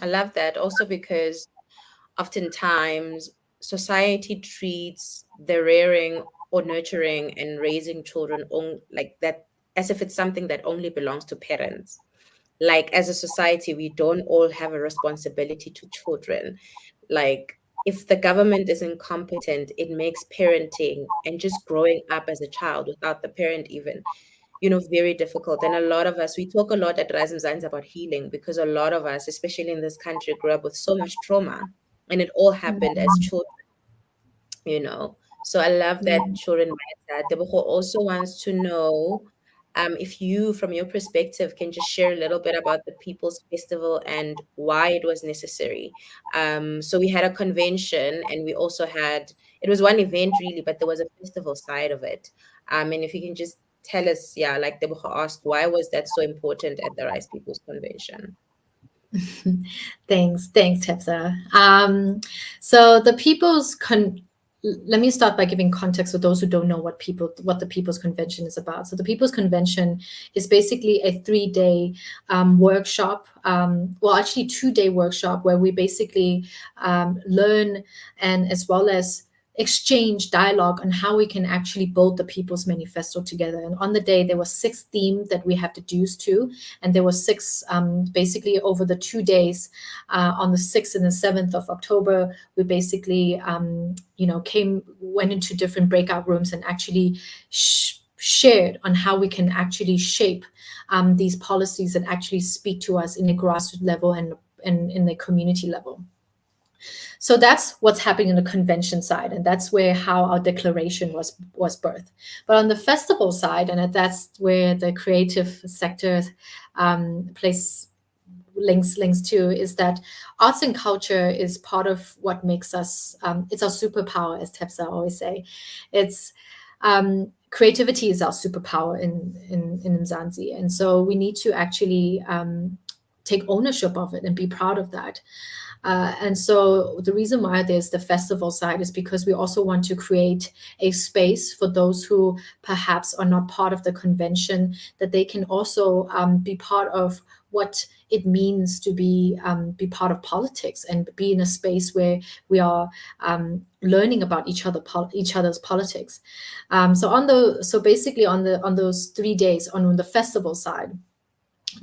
I love that also because oftentimes society treats the rearing or nurturing and raising children like that as if it's something that only belongs to parents. Like as a society, we don't all have a responsibility to children. Like if the government is incompetent, it makes parenting and just growing up as a child without the parent even, very difficult. And a lot of us, we talk a lot at RISE Mzansi about healing because a lot of us, especially in this country, grew up with so much trauma and it all happened as children. So I love that children mindset. Tebogo also wants to know if you, from your perspective, can just share a little bit about the People's Festival and why it was necessary. So we had a convention and we also had, it was one event really, but there was a festival side of it. And if you can just tell us, yeah, like Tebogo asked, why was that so important at the Rice People's Convention? Thanks, Tepsa. So the let me start by giving context for those who don't know what the People's Convention is about. So the People's Convention is basically a 3-day workshop, well, actually 2-day workshop where we basically learn and as well as exchange dialogue on how we can actually build the People's Manifesto together. And on the day, there were 6 themes that we have deduced to, and there were 6 basically over the 2 days. On the 6th and the 7th of October, we basically went into different breakout rooms and actually shared on how we can actually shape these policies that actually speak to us in a grassroots level and in the community level. So that's what's happening in the convention side, and that's where how our declaration was birthed. But on the festival side, and that's where the creative sector plays links to, is that arts and culture is part of what makes us. It's our superpower, as Tepsa always say. It's creativity is our superpower in Mzansi, and so we need to actually take ownership of it and be proud of that. And so the reason why there's the festival side is because we also want to create a space for those who perhaps are not part of the convention, that they can also be part of what it means to be part of politics and be in a space where we are learning about each other's politics. So basically on those 3 days on the festival side,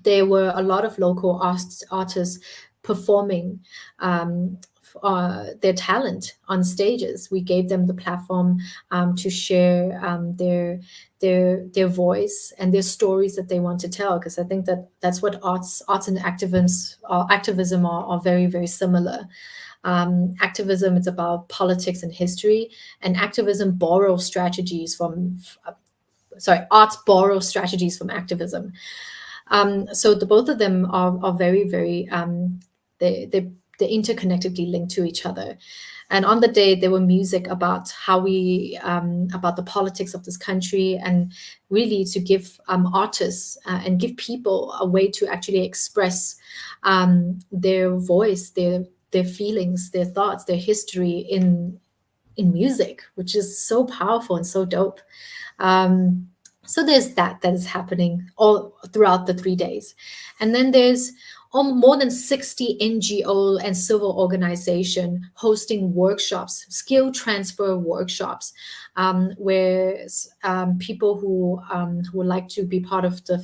there were a lot of local artists performing their talent on stages. We gave them the platform to share their voice and their stories that they want to tell, because I think that that's what arts and activism are very, very similar. Activism, it's about politics and history, and activism borrows strategies from arts borrow strategies from activism. So the both of them are very, very they're interconnectedly linked to each other. And on the day, there were music about how we about the politics of this country, and really to give artists and give people a way to actually express their voice, their feelings, their thoughts, their history in music, which is so powerful and so dope. So there's that is happening all throughout the 3 days. And then there's more than 60 NGO and civil organization hosting workshops, skill transfer workshops, where people who would like to be part of the,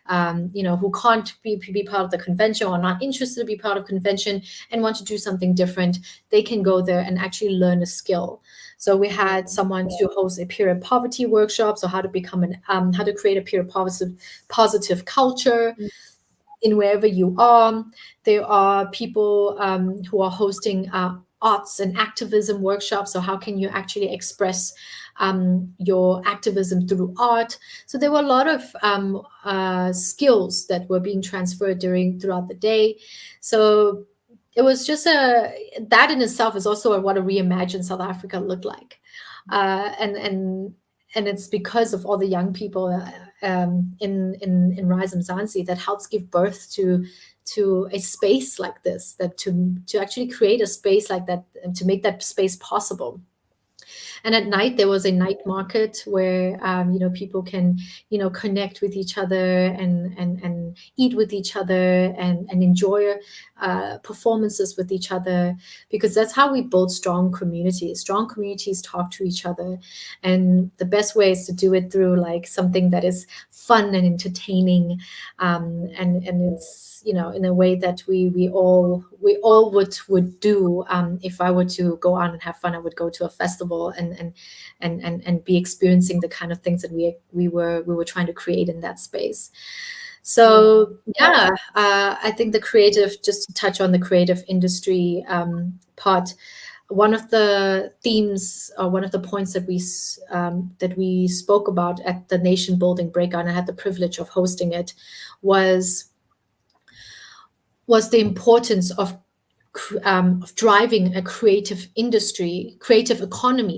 who can't be part of the convention or not interested to be part of convention and want to do something different, they can go there and actually learn a skill. So we had someone to host a period poverty workshop, so how to become how to create a period positive culture in wherever you are. There are people who are hosting arts and activism workshops. So how can you actually express your activism through art. So there were a lot of skills that were being transferred throughout the day. So it was just that in itself is also what a reimagined South Africa looked like, and it's because of all the young people in RISE Mzansi that helps give birth to a space like this, that to actually create a space like that and to make that space possible. And at night, there was a night market where people can connect with each other and eat with each other and enjoy performances with each other, because that's how we build strong communities. Strong communities talk to each other, and the best way is to do it through like something that is fun and entertaining, and it's in a way that we all would do. If I were to go out and have fun, I would go to a festival and be experiencing the kind of things that we were trying to create in that space. So yeah, I think the creative, just to touch on the creative industry part, one of the themes or one of the points that we spoke about at the nation building breakout, and I had the privilege of hosting it, was the importance of driving a creative industry, a creative economy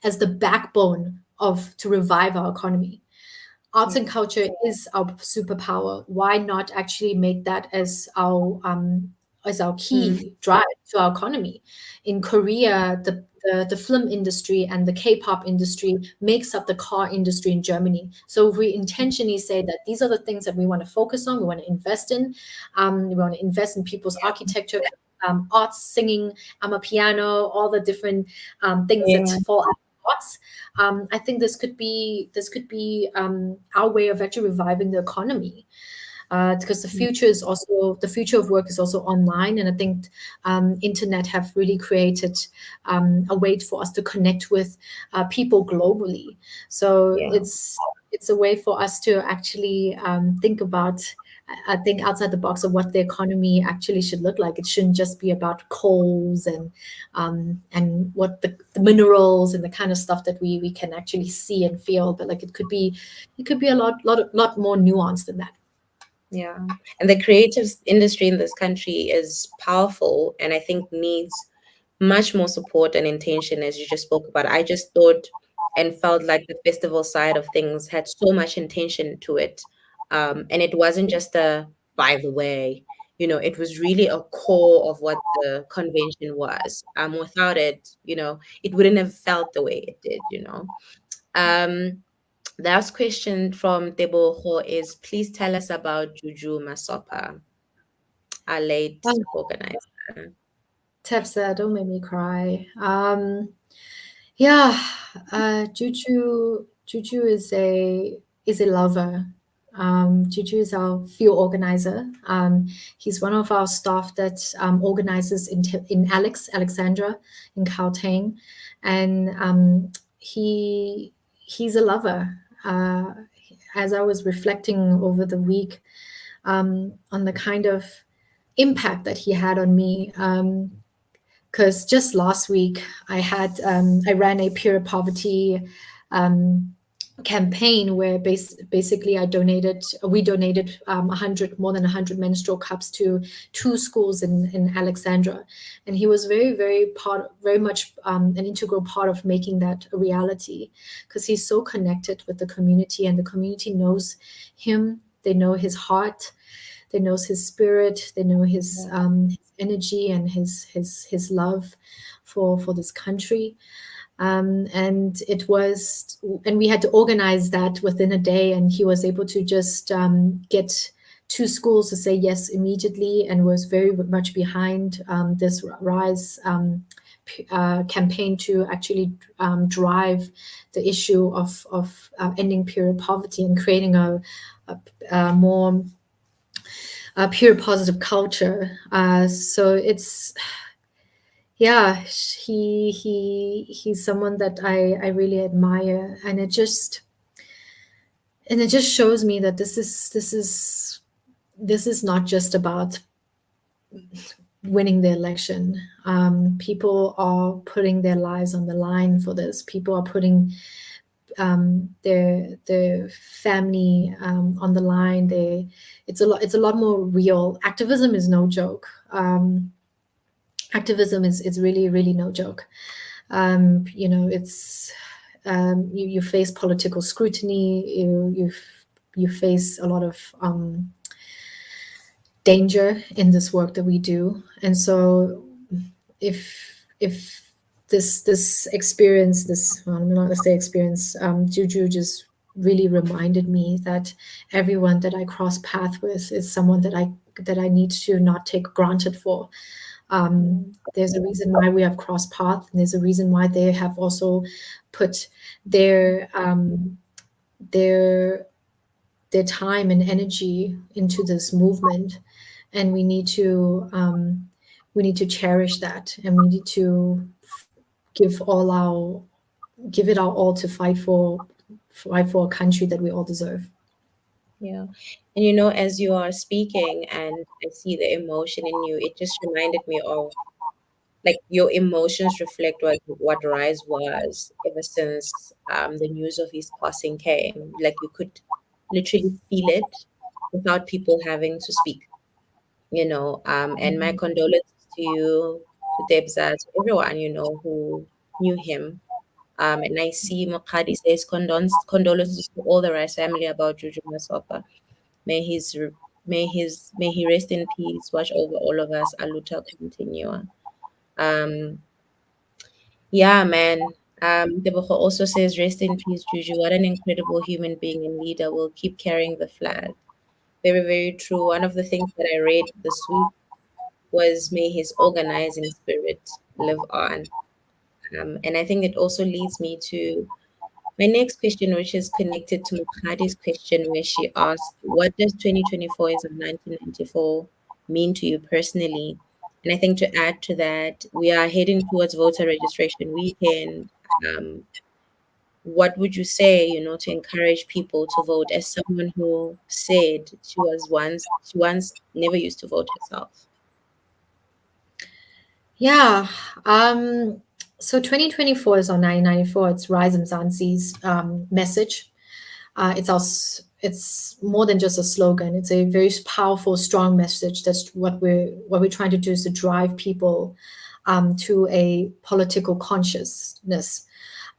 as the backbone of to revive our economy. Arts and culture is our superpower. Why not actually make that as our Mm. key drive to our economy? In Korea, the film industry and the K-pop industry makes up the car industry in Germany. So if we intentionally say that these are the things that we want to focus on, we want to invest in, we want to invest in people's architecture, arts, singing, a piano, all the different things that Yeah. fall out of arts. I think this could be our way of actually reviving the economy, because the future of work is also online, and I think internet have really created a way for us to connect with people globally. So Yeah. it's a way for us to actually think about. I think outside the box of what the economy actually should look like. It shouldn't just be about coals and what the minerals and the kind of stuff that we can actually see and feel, but like it could be a lot more nuanced than that. Yeah. And the creative industry in this country is powerful and I think needs much more support and intention, as you just spoke about. I just thought and felt like the festival side of things had so much intention to it. And it wasn't just a by the way, it was really a core of what the convention was. Without it, it wouldn't have felt the way it did. Um, the last question from Teboho is please tell us about Juju Masopa, our late Oh, organizer. Tepsa, don't make me cry. Yeah, Juju is a lover. Juju is our field organizer. He's one of our staff that organizes in Alexandra, in Gauteng, and he's a lover. As I was reflecting over the week on the kind of impact that he had on me. Because just last week I ran a pure poverty um, campaign where basically we donated more than 100 menstrual cups to two schools in Alexandra, and he was very much an integral part of making that a reality, because he's so connected with the community, and the community knows him. They know his heart, they knows his spirit, they know his energy and his love for this country. And we had to organize that within a day, and he was able to just get two schools to say yes immediately, and was very much behind this Rise campaign to actually drive the issue of ending period poverty and creating a more pure positive culture. So it's yeah, he's someone that I really admire, and it just shows me that this is not just about winning the election. People are putting their lives on the line for this. People are putting their family on the line. It's a lot more real. Activism is no joke. Activism is really no joke. It's you face political scrutiny. You face a lot of danger in this work that we do. And so if this experience, this, well, I'm not gonna say experience, Juju just really reminded me that everyone that I cross path with is someone that I need to not take granted for. There's a reason why we have crossed paths, and there's a reason why they have also put their their their time and energy into this movement, and we need to cherish that, and we need to give all our give it our all to fight for a country that we all deserve. Yeah. And as you are speaking and I see the emotion in you, it just reminded me of like your emotions reflect what Rise was ever since the news of his passing came. Like you could literally feel it without people having to speak. And my condolences to you, to Debza, to everyone, who knew him. And I see Mokadi says condolences to all the Rice family about Juju Masopa. May his may he rest in peace. Watch over all of us. Aluta continua. Um, yeah, man. Deboho also says, rest in peace, Juju. What an incredible human being and leader. Will keep carrying the flag. Very, very true. One of the things that I read this week was may his organizing spirit live on. And I think it also leads me to my next question, which is connected to Mukhadi's question, where she asked, what does 2024 as of 1994 mean to you personally? And I think to add to that, we are heading towards voter registration weekend. Um, what would you say, to encourage people to vote as someone who said she once never used to vote herself? Yeah. So 2024 is on 1994. It's RISE Mzansi's message. It's more than just a slogan. It's a very powerful, strong message. That's what we're trying to do, is to drive people to a political consciousness,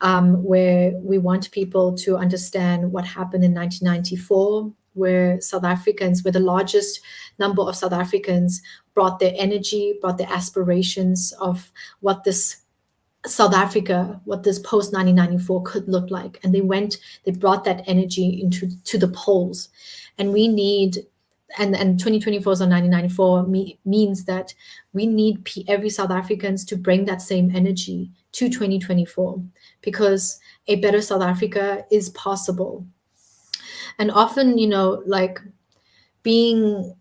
where we want people to understand what happened in 1994, where the largest number of South Africans brought their energy, brought their aspirations of what this South Africa, what this post 1994 could look like. And they brought that energy to the polls. And we need, and 2024 is on 1994 means that we need every South Africans to bring that same energy to 2024, because a better South Africa is possible. And often, like being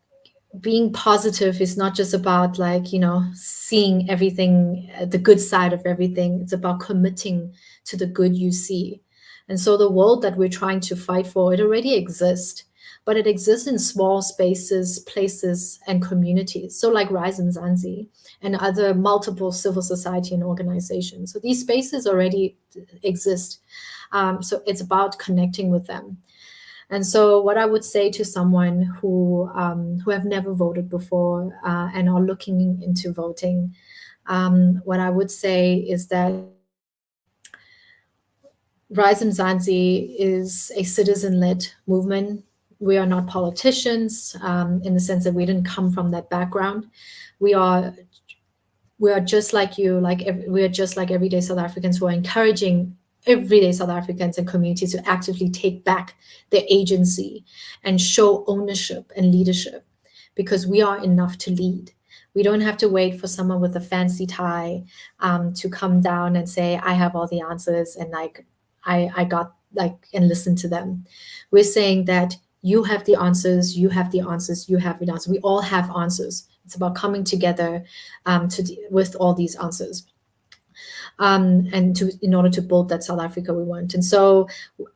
being positive is not just about, like, seeing everything, the good side of everything. It's about committing to the good you see. And so the world that we're trying to fight for, it already exists, but it exists in small spaces, places, and communities. So like Rise Mzansi and other multiple civil society and organizations. So these spaces already exist. So it's about connecting with them. And so, what I would say to someone who have never voted before, and are looking into voting, what I would say is that Rise Mzansi is a citizen-led movement. We are not politicians, in the sense that we didn't come from that background. We are we are just like you, we are just like everyday South Africans who are encouraging everyday South Africans and communities to actively take back their agency and show ownership and leadership, because we are enough to lead. We don't have to wait for someone with a fancy tie to come down and say, I have all the answers, and like I got, like, and listen to them. We're saying that you have the answers, you have the answers, you have the answers. We all have answers. It's about coming together with all these answers. and to in order to build that South Africa we want. And so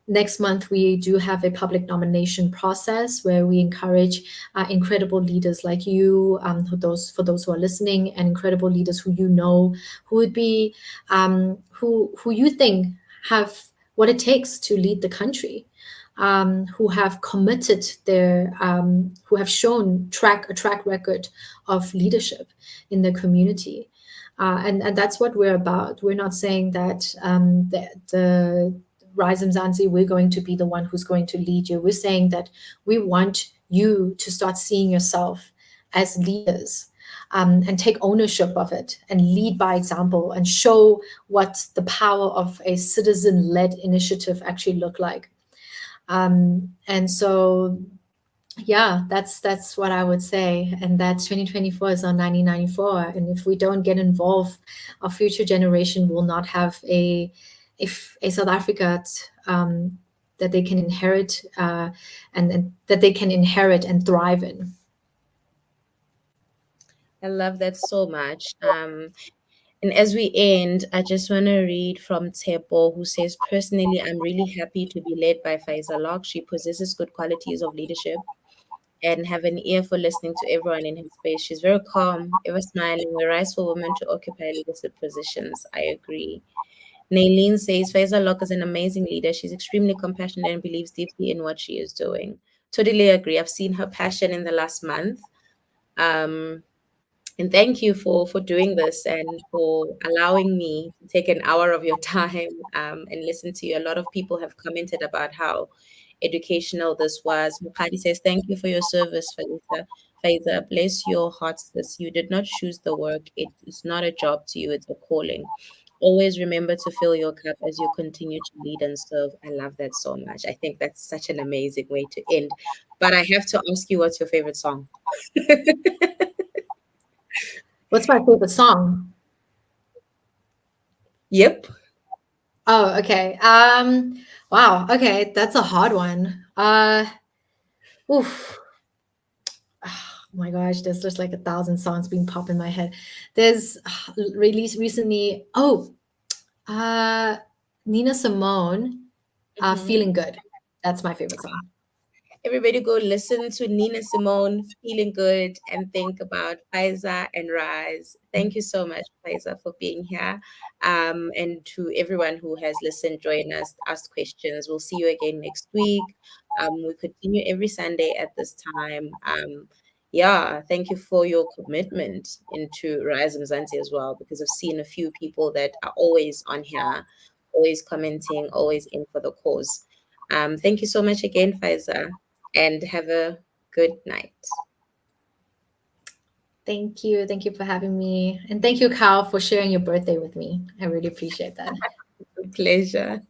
next month we do have a public nomination process where we encourage incredible leaders like you, those for those who are listening, and incredible leaders who you know, who would be who you think have what it takes to lead the country, who have committed who have shown a track record of leadership in the community. And that's what we're about. We're not saying that the RISE Mzansi, we're going to be the one who's going to lead you. We're saying that we want you to start seeing yourself as leaders, and take ownership of it and lead by example and show what the power of a citizen-led initiative actually look like. And so yeah, that's what I would say. And that 2024 is on 1994. And if we don't get involved, our future generation will not have a South Africa that they can inherit, and that they can inherit and thrive in. I love that so much. And as we end, I just want to read from Tepo, who says, personally, I'm really happy to be led by Faeeza Lok. She possesses good qualities of leadership and have an ear for listening to everyone in her space. She's very calm, ever smiling. We rise for women to occupy leadership positions. I agree. Nailene says, Faeeza Lok is an amazing leader. She's extremely compassionate and believes deeply in what she is doing. Totally agree. I've seen her passion in the last month. Um, and thank you for doing this and for allowing me to take an hour of your time, and listen to you. A lot of people have commented about how educational this was. Mukadi says, thank you for your service, Faeeza. Faeeza, bless your heart, sis. You did not choose the work. It is not a job to you, it's a calling. Always remember to fill your cup as you continue to lead and serve. I love that so much. I think that's such an amazing way to end. But I have to ask you, what's your favorite song? What's my favorite song? Yep. Oh, okay. Wow. Okay, that's a hard one. Oof. Oh my gosh, there's just like a thousand songs being pop in my head. There's released recently. Oh, uh, Nina Simone, Mhm. "Feeling Good." That's my favorite song. Everybody go listen to Nina Simone, Feeling Good, and think about Faeeza and Rise. Thank you so much, Faeeza, for being here. And to everyone who has listened, join us, asked questions. We'll see you again next week. We continue every Sunday at this time. Yeah, thank you for your commitment into Rise Mzansi as well, because I've seen a few people that are always on here, always commenting, always in for the cause. Thank you so much again, Faeeza, and have a good night. Thank you. Thank you for having me. And thank you, Kyle, for sharing your birthday with me. I really appreciate that. Pleasure.